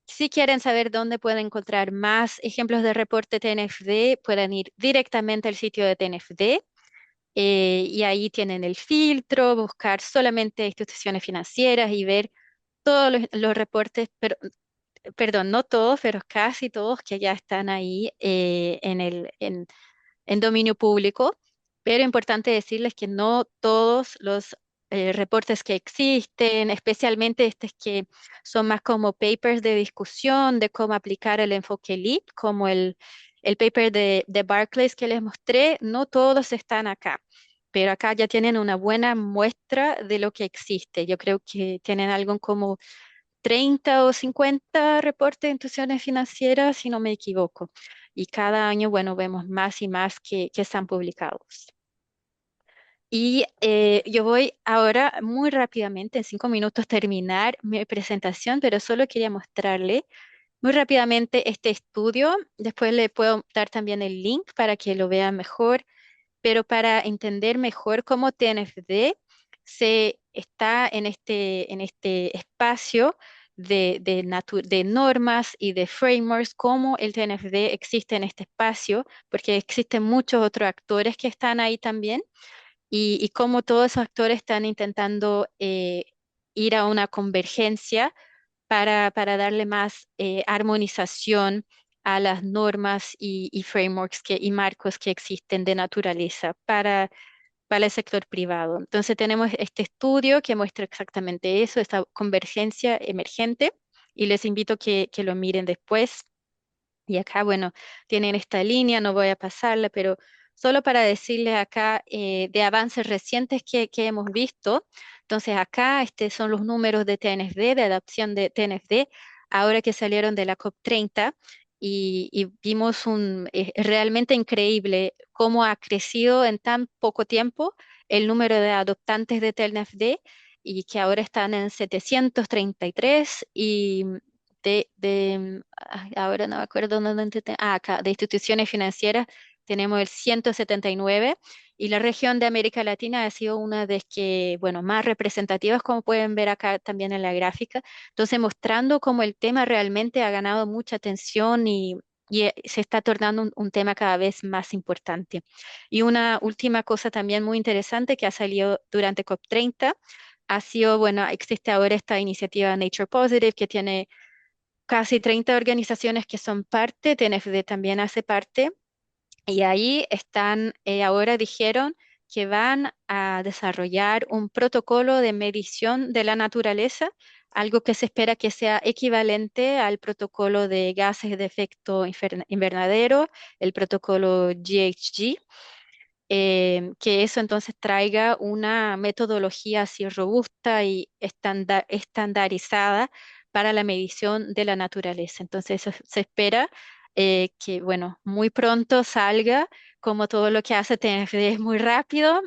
si quieren saber dónde pueden encontrar más ejemplos de reporte TNFD, pueden ir directamente al sitio de TNFD y ahí tienen el filtro, buscar solamente instituciones financieras y ver todos los reportes, pero, perdón, no todos, pero casi todos que ya están ahí en dominio público, pero importante decirles que no todos los reportes que existen, especialmente estos que son más como papers de discusión de cómo aplicar el enfoque LEAP, como el paper de Barclays que les mostré, no todos están acá. Pero acá ya tienen una buena muestra de lo que existe. Yo creo que tienen algo como 30 o 50 reportes de instituciones financieras, si no me equivoco. Y cada año, bueno, vemos más y más que están publicados. Y yo voy ahora muy rápidamente, en 5 minutos, terminar mi presentación, pero solo quería mostrarle muy rápidamente este estudio. Después le puedo dar también el link para que lo vean mejor, pero para entender mejor cómo TNFD se está en este espacio de normas y de frameworks, cómo el TNFD existe en este espacio, porque existen muchos otros actores que están ahí también, y cómo todos esos actores están intentando ir a una convergencia para darle más armonización a las normas y frameworks y marcos que existen de naturaleza para el sector privado. Entonces tenemos este estudio que muestra exactamente eso, esta convergencia emergente, y les invito que lo miren después. Y acá, bueno, tienen esta línea, no voy a pasarla, pero solo para decirles acá de avances recientes que hemos visto. Entonces acá son los números de TNFD, de adopción de TNFD, ahora que salieron de la COP30 y vimos realmente increíble cómo ha crecido en tan poco tiempo el número de adoptantes de TNFD y que ahora están en 733 y ahora no me acuerdo dónde, acá, de instituciones financieras tenemos el 179 y la región de América Latina ha sido una de las que, bueno, más representativas, como pueden ver acá también en la gráfica. Entonces, mostrando cómo el tema realmente ha ganado mucha atención y se está tornando un tema cada vez más importante. Y una última cosa también muy interesante que ha salido durante COP30 ha sido, bueno, existe ahora esta iniciativa Nature Positive que tiene casi 30 organizaciones que son parte, TNFD también hace parte, y ahí están, ahora dijeron que van a desarrollar un protocolo de medición de la naturaleza, algo que se espera que sea equivalente al protocolo de gases de efecto invernadero, el protocolo GHG, que eso entonces traiga una metodología así robusta y estandarizada para la medición de la naturaleza. Entonces eso se espera que, bueno, muy pronto salga, como todo lo que hace TNFD es muy rápido,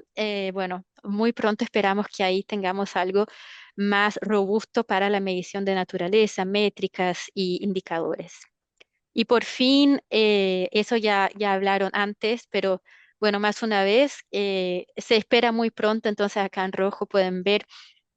bueno, muy pronto esperamos que ahí tengamos algo más robusto para la medición de naturaleza, métricas y indicadores. Y por fin, eso ya hablaron antes, pero bueno, más una vez, se espera muy pronto, entonces acá en rojo pueden ver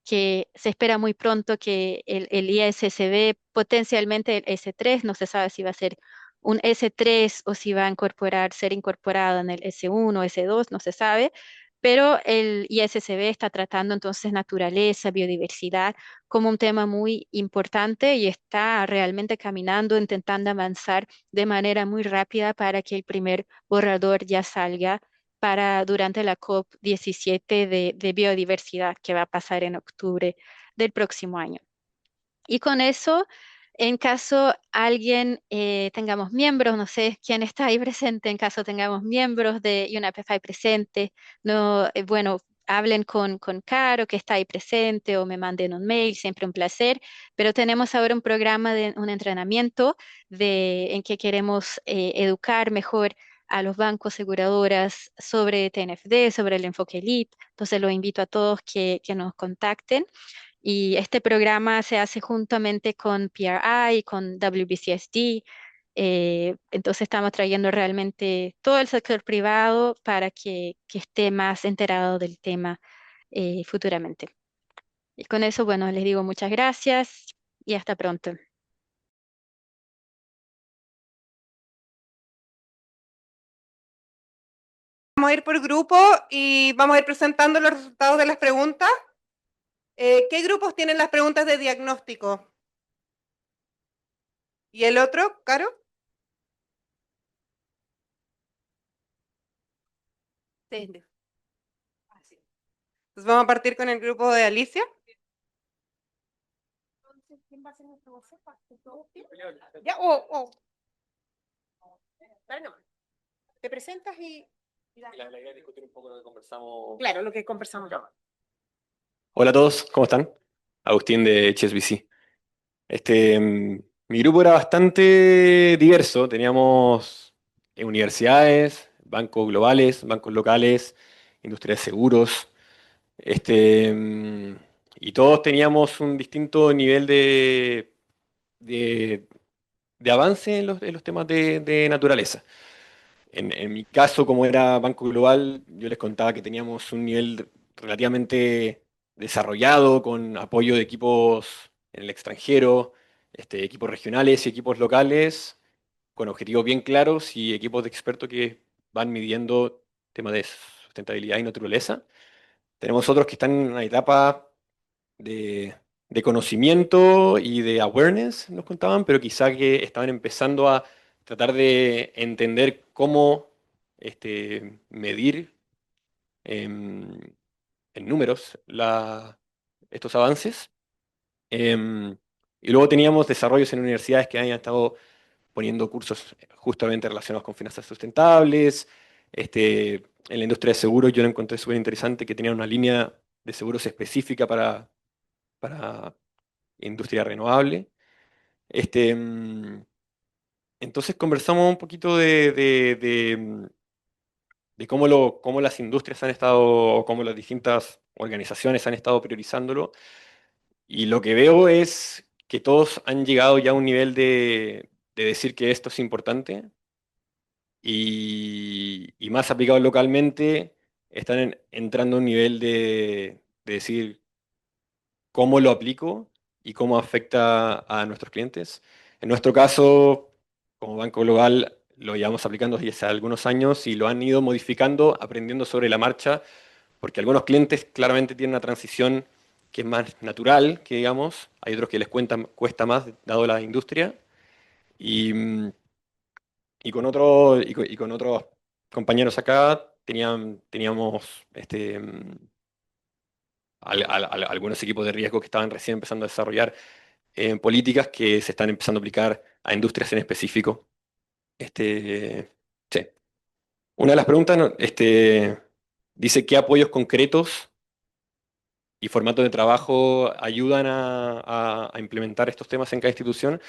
que se espera muy pronto que el ISSB, potencialmente el S3, no se sabe si va a ser un S3 o si va a ser incorporado en el S1 o S2, no se sabe, pero el ISSB está tratando entonces naturaleza, biodiversidad como un tema muy importante y está realmente caminando, intentando avanzar de manera muy rápida para que el primer borrador ya salga durante la COP17 de biodiversidad que va a pasar en octubre del próximo año. Y con eso, en caso alguien tengamos miembros, no sé quién está ahí presente, en caso tengamos miembros de UNEP-FI presente, no, bueno, hablen con Caro, que está ahí presente, o me manden un mail, siempre un placer. Pero tenemos ahora un programa de un entrenamiento en que queremos educar mejor a los bancos, aseguradoras sobre TNFD, sobre el enfoque LEAP. Entonces los invito a todos que nos contacten. Y este programa se hace juntamente con PRI, con WBCSD. Entonces estamos trayendo realmente todo el sector privado para que esté más enterado del tema futuramente. Y con eso, bueno, les digo muchas gracias y hasta pronto. Vamos a ir por grupo y vamos a ir presentando los resultados de las preguntas. ¿Qué grupos tienen las preguntas de diagnóstico? ¿Y el otro, Caro? Sí. Entonces vamos a partir con el grupo de Alicia. Ya, dale nomás. Te presentas y... La idea es discutir un poco lo que conversamos. Claro, lo que conversamos. Hola a todos, ¿cómo están? Agustín de HSBC. Mi grupo era bastante diverso, teníamos universidades, bancos globales, bancos locales, industrias de seguros, y todos teníamos un distinto nivel de, de avance en los temas de naturaleza. En mi caso, como era Banco Global, yo les contaba que teníamos un nivel relativamente desarrollado con apoyo de equipos en el extranjero, equipos regionales y equipos locales, con objetivos bien claros y equipos de expertos que van midiendo temas de sustentabilidad y naturaleza. Tenemos otros que están en una etapa de, de conocimiento y de awareness, nos contaban, pero quizá que estaban empezando a tratar de entender cómo medir em, en números estos avances. Em, y luego teníamos desarrollos en universidades que habían estado poniendo cursos justamente relacionados con finanzas sustentables. En la industria de seguros yo lo encontré súper interesante que tenían una línea de seguros específica para industria renovable. Entonces conversamos un poquito de cómo las industrias han estado, o cómo las distintas organizaciones han estado priorizándolo. Y lo que veo es que todos han llegado ya a un nivel de decir que esto es importante y más aplicado localmente, están entrando a un nivel de decir cómo lo aplico y cómo afecta a nuestros clientes. En nuestro caso, como Banco Global, lo llevamos aplicando desde hace algunos años y lo han ido modificando, aprendiendo sobre la marcha, porque algunos clientes claramente tienen una transición que es más natural, que digamos, hay otros que les cuesta más, dado la industria, y, y con otros compañeros acá teníamos algunos equipos de riesgo que estaban recién empezando a desarrollar políticas que se están empezando a aplicar a industrias en específico. Sí. Una de las preguntas dice qué apoyos concretos y formatos de trabajo ayudan a implementar estos temas en cada institución.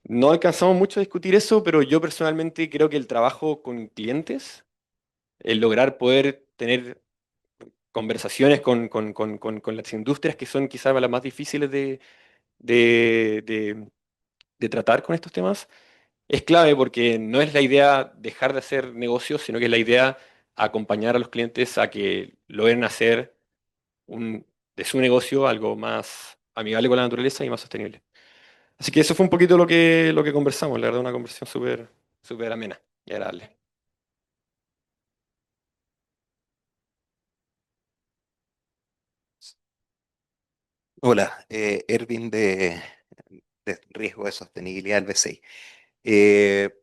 No alcanzamos mucho a discutir eso, pero yo personalmente creo que el trabajo con clientes, el lograr poder tener conversaciones con las industrias que son quizás las más difíciles de, de- de tratar con estos temas, es clave porque no es la idea dejar de hacer negocios, sino que es la idea acompañar a los clientes a que logren hacer de su negocio algo más amigable con la naturaleza y más sostenible. Así que eso fue un poquito lo que conversamos, la verdad, una conversación súper amena y agradable. Hola, Ervin de Riesgo de Sostenibilidad del BCI.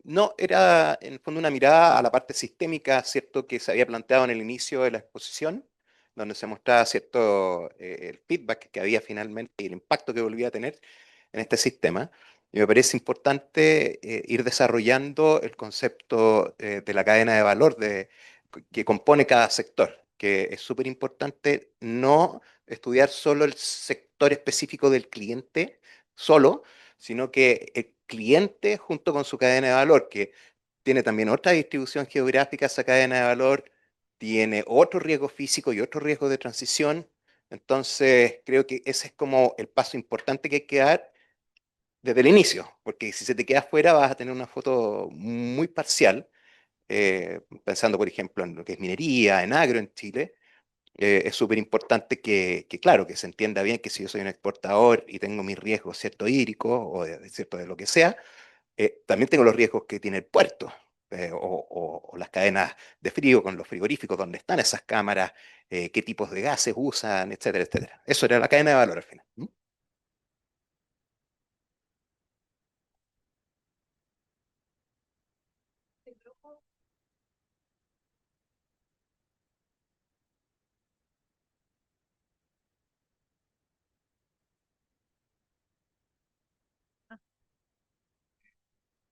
No, era en el fondo una mirada a la parte sistémica, ¿cierto?, que se había planteado en el inicio de la exposición, donde se mostraba, ¿cierto?, el feedback que había finalmente y el impacto que volvía a tener en este sistema. Y me parece importante ir desarrollando el concepto de la cadena de valor que compone cada sector. que es súper importante no estudiar solo el sector específico del cliente solo, sino que el cliente junto con su cadena de valor, que tiene también otra distribución geográfica, esa cadena de valor, tiene otro riesgo físico y otro riesgo de transición. Entonces, creo que ese es como el paso importante que hay que dar desde el inicio, porque si se te queda fuera vas a tener una foto muy parcial, pensando, por ejemplo, en lo que es minería, en agro en Chile. Es súper importante claro, que se entienda bien que si yo soy un exportador y tengo mis riesgos, ¿cierto?, hídricos o cierto, de lo que sea, también tengo los riesgos que tiene el puerto. O las cadenas de frío con los frigoríficos, dónde están esas cámaras, qué tipos de gases usan, etcétera, etcétera. Eso era la cadena de valor al final. ¿Mm?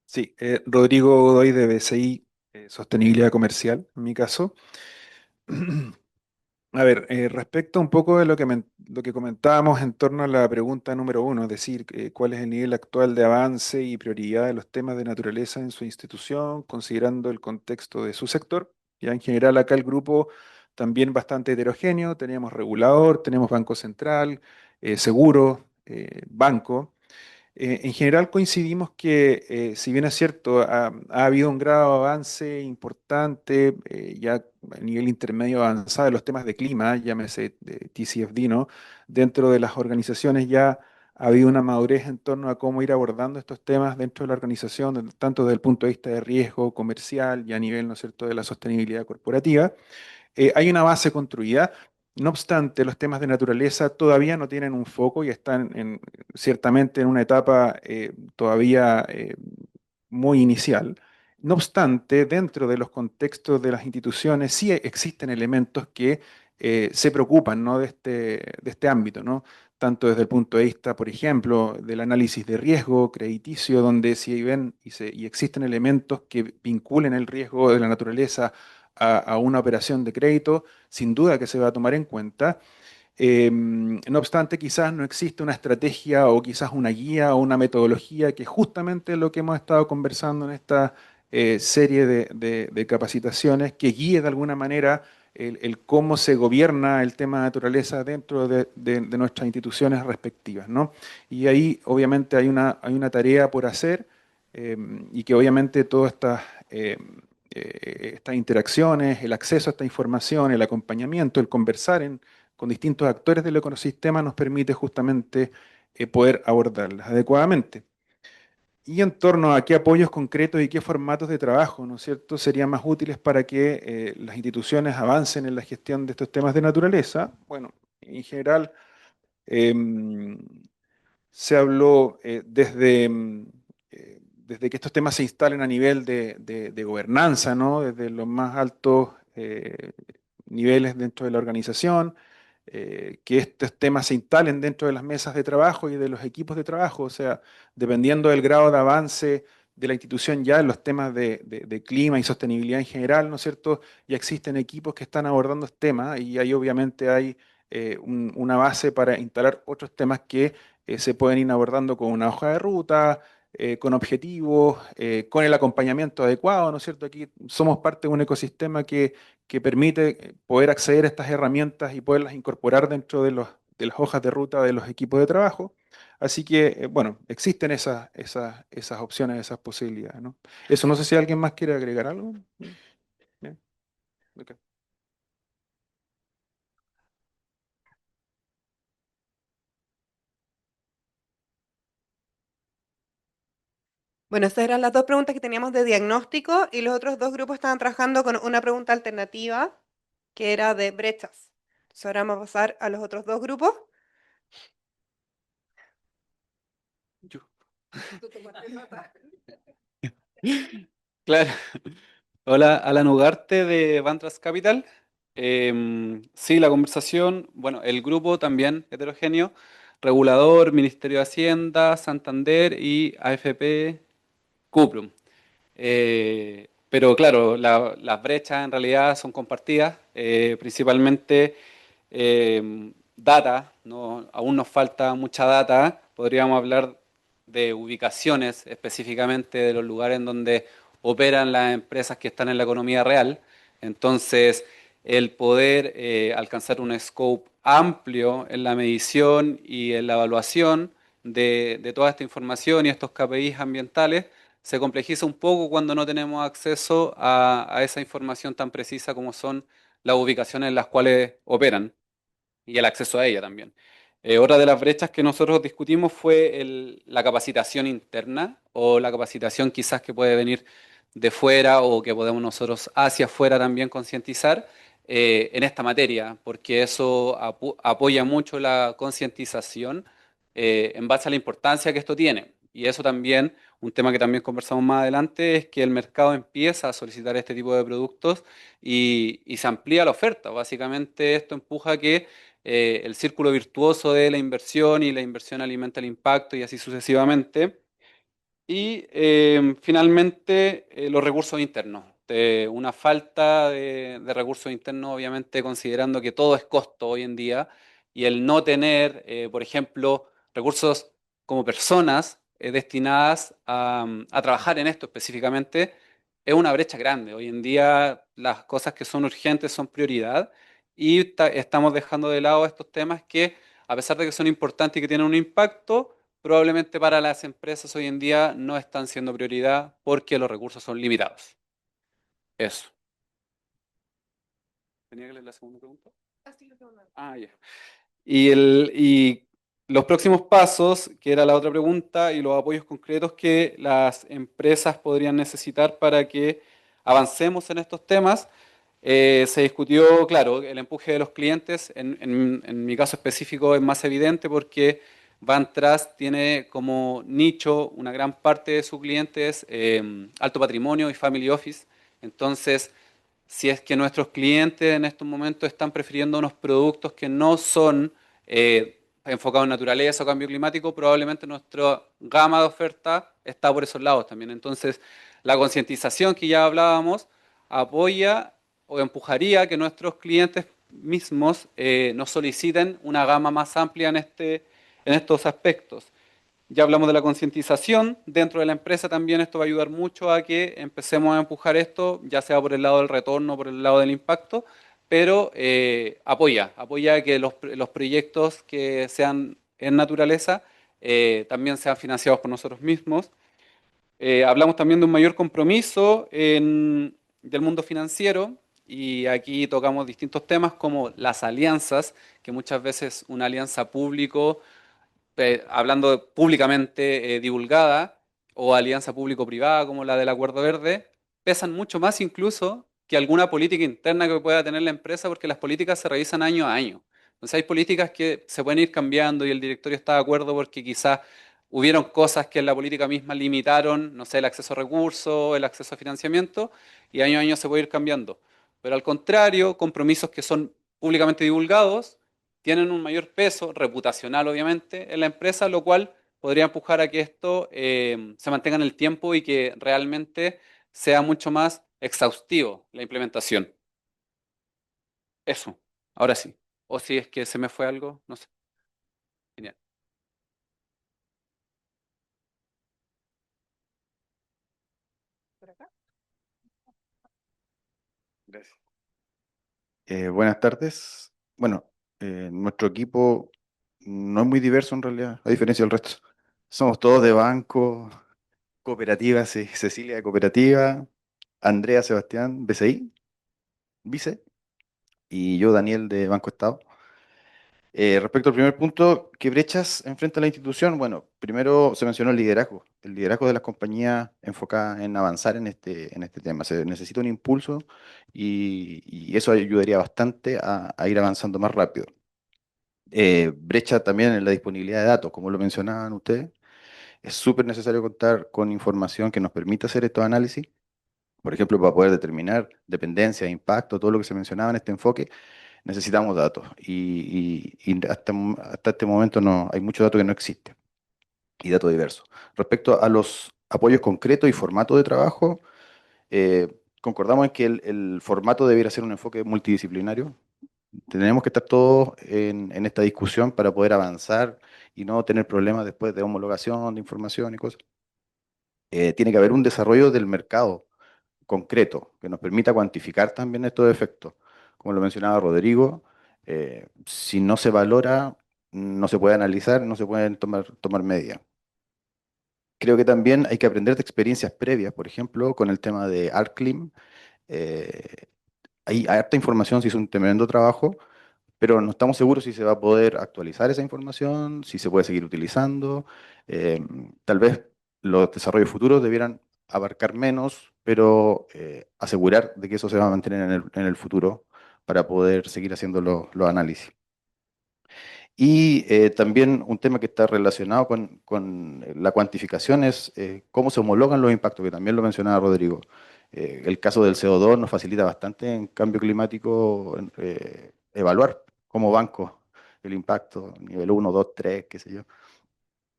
Sí, Rodrigo Godoy de BCI, Sostenibilidad Comercial, en mi caso. A ver, respecto un poco de lo que comentábamos en torno a la pregunta número uno, es decir, cuál es el nivel actual de avance y prioridad de los temas de naturaleza en su institución, considerando el contexto de su sector. Ya en general acá el grupo también bastante heterogéneo, teníamos regulador, tenemos Banco Central, seguro, banco. En general coincidimos que, si bien es cierto, ha habido un grado de avance importante, ya a nivel intermedio avanzado de los temas de clima, llámese TCFD, ¿no? Dentro de las organizaciones ya ha habido una madurez en torno a cómo ir abordando estos temas dentro de la organización, tanto desde el punto de vista de riesgo comercial y a nivel, ¿no es cierto?, de la sostenibilidad corporativa. Hay una base construida. No obstante, los temas de naturaleza todavía no tienen un foco y están ciertamente en una etapa todavía muy inicial. No obstante, dentro de los contextos de las instituciones sí existen elementos que se preocupan, ¿no?, de este ámbito, ¿no? Tanto desde el punto de vista, por ejemplo, del análisis de riesgo crediticio, donde si ven y existen elementos que vinculen el riesgo de la naturaleza a una operación de crédito, sin duda que se va a tomar en cuenta. No obstante, quizás no existe una estrategia o quizás una guía o una metodología, que justamente es lo que hemos estado conversando en esta serie de capacitaciones, que guíe de alguna manera el cómo se gobierna el tema de naturaleza dentro de nuestras instituciones respectivas, ¿no? Y ahí obviamente hay una tarea por hacer, y que obviamente todas estas interacciones, el acceso a esta información, el acompañamiento, el conversar con distintos actores del ecosistema nos permite justamente poder abordarlas adecuadamente. Y en torno a qué apoyos concretos y qué formatos de trabajo, ¿no es cierto?, serían más útiles para que las instituciones avancen en la gestión de estos temas de naturaleza. Bueno, en general, em, se habló desde que estos temas se instalen a nivel de gobernanza, ¿no? Desde los más altos niveles dentro de la organización, que estos temas se instalen dentro de las mesas de trabajo y de los equipos de trabajo, o sea, dependiendo del grado de avance de la institución ya en los temas de clima y sostenibilidad en general, ¿no es cierto? Ya existen equipos que están abordando estos temas y ahí obviamente hay una base para instalar otros temas que se pueden ir abordando con una hoja de ruta, con objetivos, con el acompañamiento adecuado, ¿no es cierto? Aquí somos parte de un ecosistema que permite poder acceder a estas herramientas y poderlas incorporar dentro de las hojas de ruta de los equipos de trabajo. Así que, bueno, existen esas opciones, esas posibilidades, ¿no? Eso, no sé si alguien más quiere agregar algo. Bien, ok. Bueno, estas eran las dos preguntas que teníamos de diagnóstico y los otros dos grupos estaban trabajando con una pregunta alternativa que era de brechas. Entonces ahora vamos a pasar a los otros dos grupos. Yo. Claro. Hola, Alan Ugarte de Bantras Capital. Sí, la conversación, bueno, el grupo también heterogéneo, regulador, Ministerio de Hacienda, Santander y AFP Cuprum. Pero claro, las brechas en realidad son compartidas, principalmente data, ¿no? Aún nos falta mucha data. Podríamos hablar de ubicaciones específicamente de los lugares en donde operan las empresas que están en la economía real. Entonces, el poder alcanzar un scope amplio en la medición y en la evaluación de toda esta información y estos KPIs ambientales se complejiza un poco cuando no tenemos acceso a esa información tan precisa como son las ubicaciones en las cuales operan y el acceso a ella también. Otra de las brechas que nosotros discutimos fue la capacitación interna o la capacitación quizás que puede venir de fuera o que podemos nosotros hacia afuera también concientizar en esta materia, porque eso apoya mucho la concientización en base a la importancia que esto tiene. Y eso también, un tema que también conversamos más adelante, es que el mercado empieza a solicitar este tipo de productos y se amplía la oferta. Básicamente esto empuja a que el círculo virtuoso de la inversión y la inversión alimenta el impacto y así sucesivamente. Y finalmente, los recursos internos. Una falta de recursos internos, obviamente, considerando que todo es costo hoy en día, y el no tener, por ejemplo, recursos como personas destinadas a trabajar en esto específicamente, es una brecha grande. Hoy en día las cosas que son urgentes son prioridad y estamos dejando de lado estos temas que, a pesar de que son importantes y que tienen un impacto, probablemente para las empresas hoy en día no están siendo prioridad porque los recursos son limitados. Eso. ¿Tenía que leer la segunda pregunta? Ah, ya. Y los próximos pasos, que era la otra pregunta, y los apoyos concretos que las empresas podrían necesitar para que avancemos en estos temas. Se discutió, claro, el empuje de los clientes. En mi caso específico es más evidente porque Van Trust tiene como nicho una gran parte de sus clientes alto patrimonio y family office. Entonces, si es que nuestros clientes en estos momentos están prefiriendo unos productos que no son enfocados en naturaleza o cambio climático, probablemente nuestra gama de oferta está por esos lados también. Entonces, la concientización que ya hablábamos apoya o empujaría que nuestros clientes mismos nos soliciten una gama más amplia en estos aspectos. Ya hablamos de la concientización dentro de la empresa también. Esto va a ayudar mucho a que empecemos a empujar esto, ya sea por el lado del retorno, por el lado del impacto, pero apoya que los proyectos que sean en naturaleza también sean financiados por nosotros mismos. Hablamos también de un mayor compromiso del mundo financiero y aquí tocamos distintos temas como las alianzas, que muchas veces una alianza público hablando públicamente divulgada, o alianza público-privada como la del Acuerdo Verde, pesan mucho más incluso que alguna política interna que pueda tener la empresa, porque las políticas se revisan año a año. Entonces hay políticas que se pueden ir cambiando y el directorio está de acuerdo porque quizás hubieron cosas que en la política misma limitaron, no sé, el acceso a recursos, el acceso a financiamiento, y año a año se puede ir cambiando. Pero al contrario, compromisos que son públicamente divulgados tienen un mayor peso reputacional, obviamente, en la empresa, lo cual podría empujar a que esto se mantenga en el tiempo y que realmente sea mucho más exhaustivo la implementación. Eso, ahora sí. O si es que se me fue algo, no sé. Genial. Gracias. Buenas tardes. Bueno, nuestro equipo no es muy diverso en realidad, a diferencia del resto. Somos todos de banco, cooperativa, sí, Cecilia de cooperativa, Andrea Sebastián, BCI, vice, y yo, Daniel, de Banco Estado. Respecto al primer punto, ¿qué brechas enfrenta la institución? Bueno, primero se mencionó el liderazgo de las compañías enfocadas en avanzar en este tema. Se necesita un impulso y eso ayudaría bastante a ir avanzando más rápido. Brecha también en la disponibilidad de datos, como lo mencionaban ustedes. Es súper necesario contar con información que nos permita hacer estos análisis. Por ejemplo, para poder determinar dependencia, impacto, todo lo que se mencionaba en este enfoque, necesitamos datos. Y hasta este momento no, hay mucho dato que no existe y datos diversos. Respecto a los apoyos concretos y formato de trabajo, concordamos en que el formato debiera ser un enfoque multidisciplinario. Tenemos que estar todos en esta discusión para poder avanzar y no tener problemas después de homologación de información y cosas. Tiene que haber un desarrollo del mercado concreto que nos permita cuantificar también estos efectos. Como lo mencionaba Rodrigo, si no se valora, no se puede analizar, no se pueden tomar medidas. Creo que también hay que aprender de experiencias previas, por ejemplo, con el tema de ArcLIM. eh, hay harta información, se hizo un tremendo trabajo, pero no estamos seguros si se va a poder actualizar esa información, si se puede seguir utilizando. Eh, Tal vez los desarrollos futuros debieran abarcar menos, pero asegurar de que eso se va a mantener en el futuro para poder seguir haciendo los análisis. Y también un tema que está relacionado con la cuantificación es cómo se homologan los impactos, que también lo mencionaba Rodrigo. El caso del CO2 nos facilita bastante en cambio climático evaluar como banco el impacto, nivel 1, 2, 3, qué sé yo.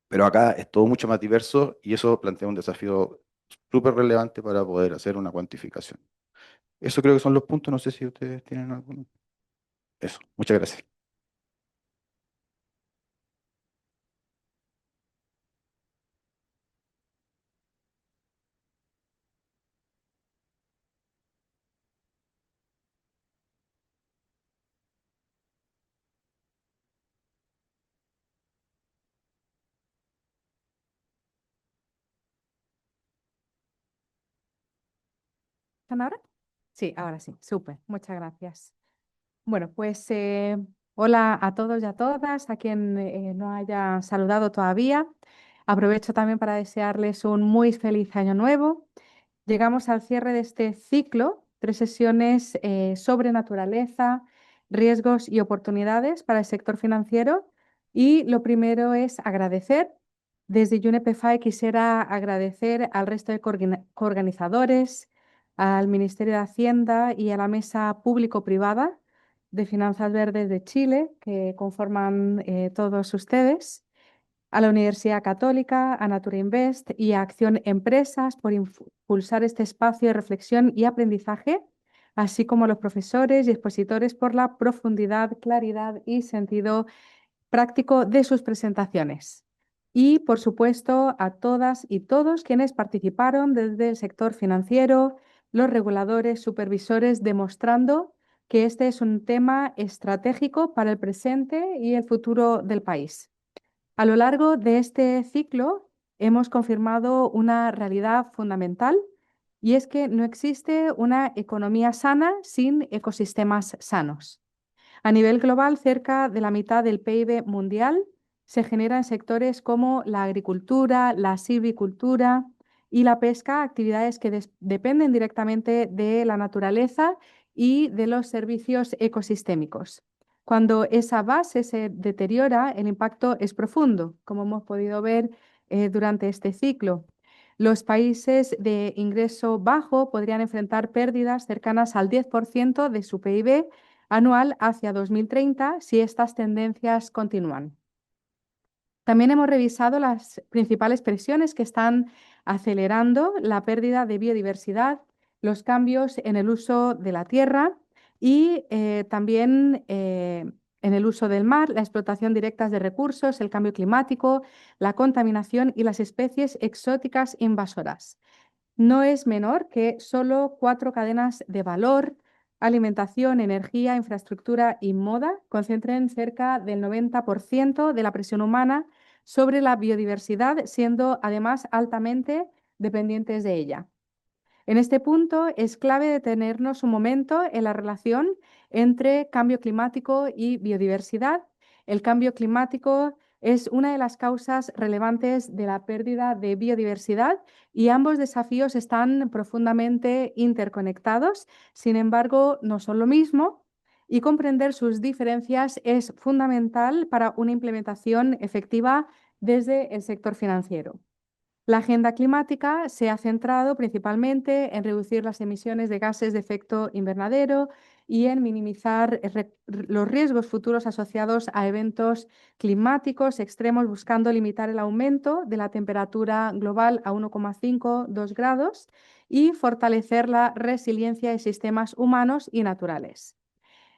Pero acá es todo mucho más diverso y eso plantea un desafío súper relevante para poder hacer una cuantificación. Eso creo que son los puntos, no sé si ustedes tienen alguno. Eso, muchas gracias. ¿Están ahora? Sí, ahora sí, súper, muchas gracias. Bueno, pues hola a todos y a todas, a quien no haya saludado todavía. Aprovecho también para desearles un muy feliz año nuevo. Llegamos al cierre de este ciclo, 3 sesiones sobre naturaleza, riesgos y oportunidades para el sector financiero. Y lo primero es agradecer. Desde UNEP-FI quisiera agradecer al resto de coorganizadores, al Ministerio de Hacienda y a la Mesa Público-Privada de Finanzas Verdes de Chile, que conforman todos ustedes, a la Universidad Católica, a Natura Invest y a Acción Empresas por impulsar este espacio de reflexión y aprendizaje, así como a los profesores y expositores por la profundidad, claridad y sentido práctico de sus presentaciones. Y, por supuesto, a todas y todos quienes participaron desde el sector financiero, los reguladores, supervisores, demostrando que este es un tema estratégico para el presente y el futuro del país. A lo largo de este ciclo hemos confirmado una realidad fundamental y es que no existe una economía sana sin ecosistemas sanos. A nivel global, cerca de la mitad del PIB mundial se genera en sectores como la agricultura, la silvicultura y la pesca, actividades que dependen directamente de la naturaleza y de los servicios ecosistémicos. Cuando esa base se deteriora, el impacto es profundo, como hemos podido ver durante este ciclo. Los países de ingreso bajo podrían enfrentar pérdidas cercanas al 10% de su PIB anual hacia 2030 si estas tendencias continúan. También hemos revisado las principales presiones que están acelerando la pérdida de biodiversidad, los cambios en el uso de la tierra y también en el uso del mar, la explotación directa de recursos, el cambio climático, la contaminación y las especies exóticas invasoras. No es menor que solo 4 cadenas de valor, alimentación, energía, infraestructura y moda, concentren cerca del 90% de la presión humana sobre la biodiversidad, siendo además altamente dependientes de ella. En este punto es clave detenernos un momento en la relación entre cambio climático y biodiversidad. El cambio climático es una de las causas relevantes de la pérdida de biodiversidad y ambos desafíos están profundamente interconectados. Sin embargo, no son lo mismo y comprender sus diferencias es fundamental para una implementación efectiva desde el sector financiero. La agenda climática se ha centrado principalmente en reducir las emisiones de gases de efecto invernadero y en minimizar los riesgos futuros asociados a eventos climáticos extremos, buscando limitar el aumento de la temperatura global a 1,5-2 grados y fortalecer la resiliencia de sistemas humanos y naturales.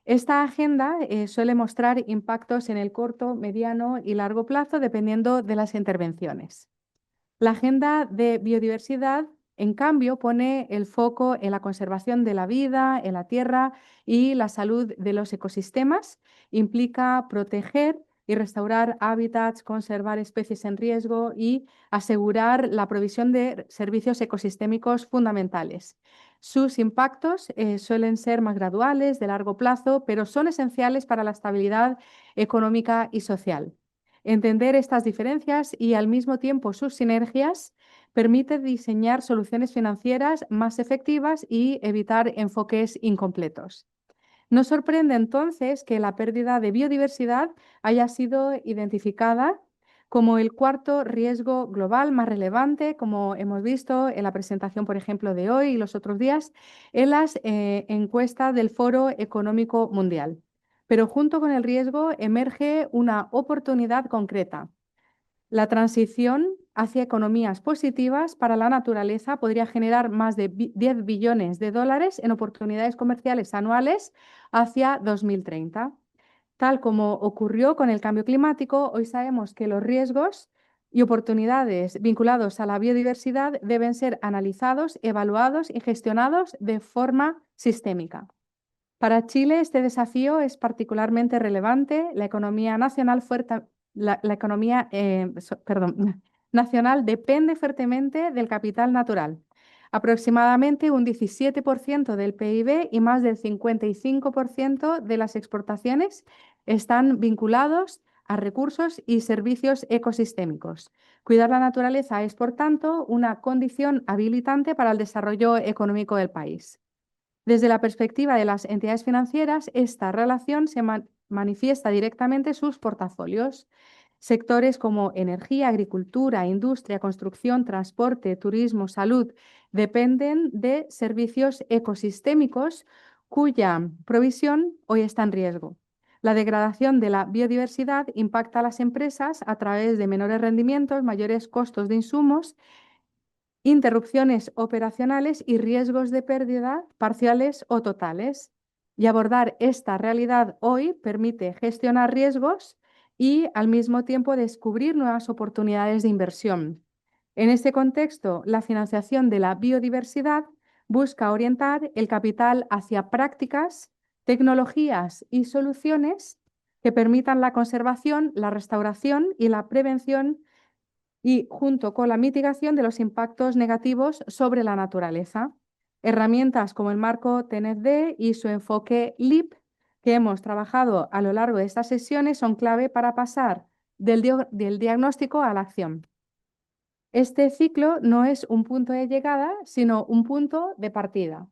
Esta agenda suele mostrar impactos en el corto, mediano y largo plazo dependiendo de las intervenciones. La agenda de biodiversidad, en cambio, pone el foco en la conservación de la vida, en la tierra y la salud de los ecosistemas. Implica proteger y restaurar hábitats, conservar especies en riesgo y asegurar la provisión de servicios ecosistémicos fundamentales. Sus impactos suelen ser más graduales, de largo plazo, pero son esenciales para la estabilidad económica y social. Entender estas diferencias y al mismo tiempo sus sinergias permite diseñar soluciones financieras más efectivas y evitar enfoques incompletos. No sorprende entonces que la pérdida de biodiversidad haya sido identificada como el cuarto riesgo global más relevante, como hemos visto en la presentación, por ejemplo, de hoy y los otros días, en las encuestas del Foro Económico Mundial. Pero junto con el riesgo emerge una oportunidad concreta. La transición hacia economías positivas para la naturaleza podría generar más de 10 billones de dólares en oportunidades comerciales anuales hacia 2030. Tal como ocurrió con el cambio climático, hoy sabemos que los riesgos y oportunidades vinculados a la biodiversidad deben ser analizados, evaluados y gestionados de forma sistémica. Para Chile, este desafío es particularmente relevante. La economía nacional nacional depende fuertemente del capital natural. Aproximadamente un 17% del PIB y más del 55% de las exportaciones están vinculados a recursos y servicios ecosistémicos. Cuidar la naturaleza es, por tanto, una condición habilitante para el desarrollo económico del país. Desde la perspectiva de las entidades financieras, esta relación se manifiesta directamente en sus portafolios. Sectores como energía, agricultura, industria, construcción, transporte, turismo, salud, dependen de servicios ecosistémicos cuya provisión hoy está en riesgo. La degradación de la biodiversidad impacta a las empresas a través de menores rendimientos, mayores costos de insumos, interrupciones operacionales y riesgos de pérdida parciales o totales. Y abordar esta realidad hoy permite gestionar riesgos y al mismo tiempo descubrir nuevas oportunidades de inversión. En este contexto, la financiación de la biodiversidad busca orientar el capital hacia prácticas, tecnologías y soluciones que permitan la conservación, la restauración y la prevención y junto con la mitigación de los impactos negativos sobre la naturaleza. Herramientas como el marco TNFD y su enfoque LEAP que hemos trabajado a lo largo de estas sesiones son clave para pasar del diagnóstico a la acción. Este ciclo no es un punto de llegada, sino un punto de partida.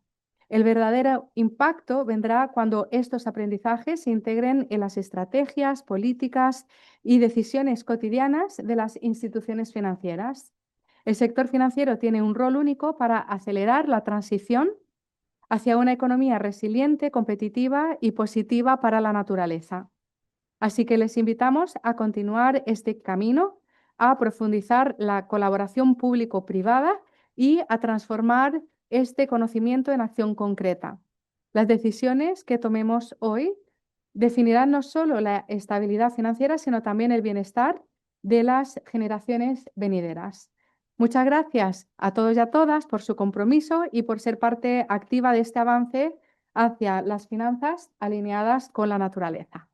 El verdadero impacto vendrá cuando estos aprendizajes se integren en las estrategias, políticas y decisiones cotidianas de las instituciones financieras. El sector financiero tiene un rol único para acelerar la transición hacia una economía resiliente, competitiva y positiva para la naturaleza. Así que les invitamos a continuar este camino, a profundizar la colaboración público-privada y a transformar este conocimiento en acción concreta. Las decisiones que tomemos hoy definirán no solo la estabilidad financiera, sino también el bienestar de las generaciones venideras. Muchas gracias a todos y a todas por su compromiso y por ser parte activa de este avance hacia las finanzas alineadas con la naturaleza.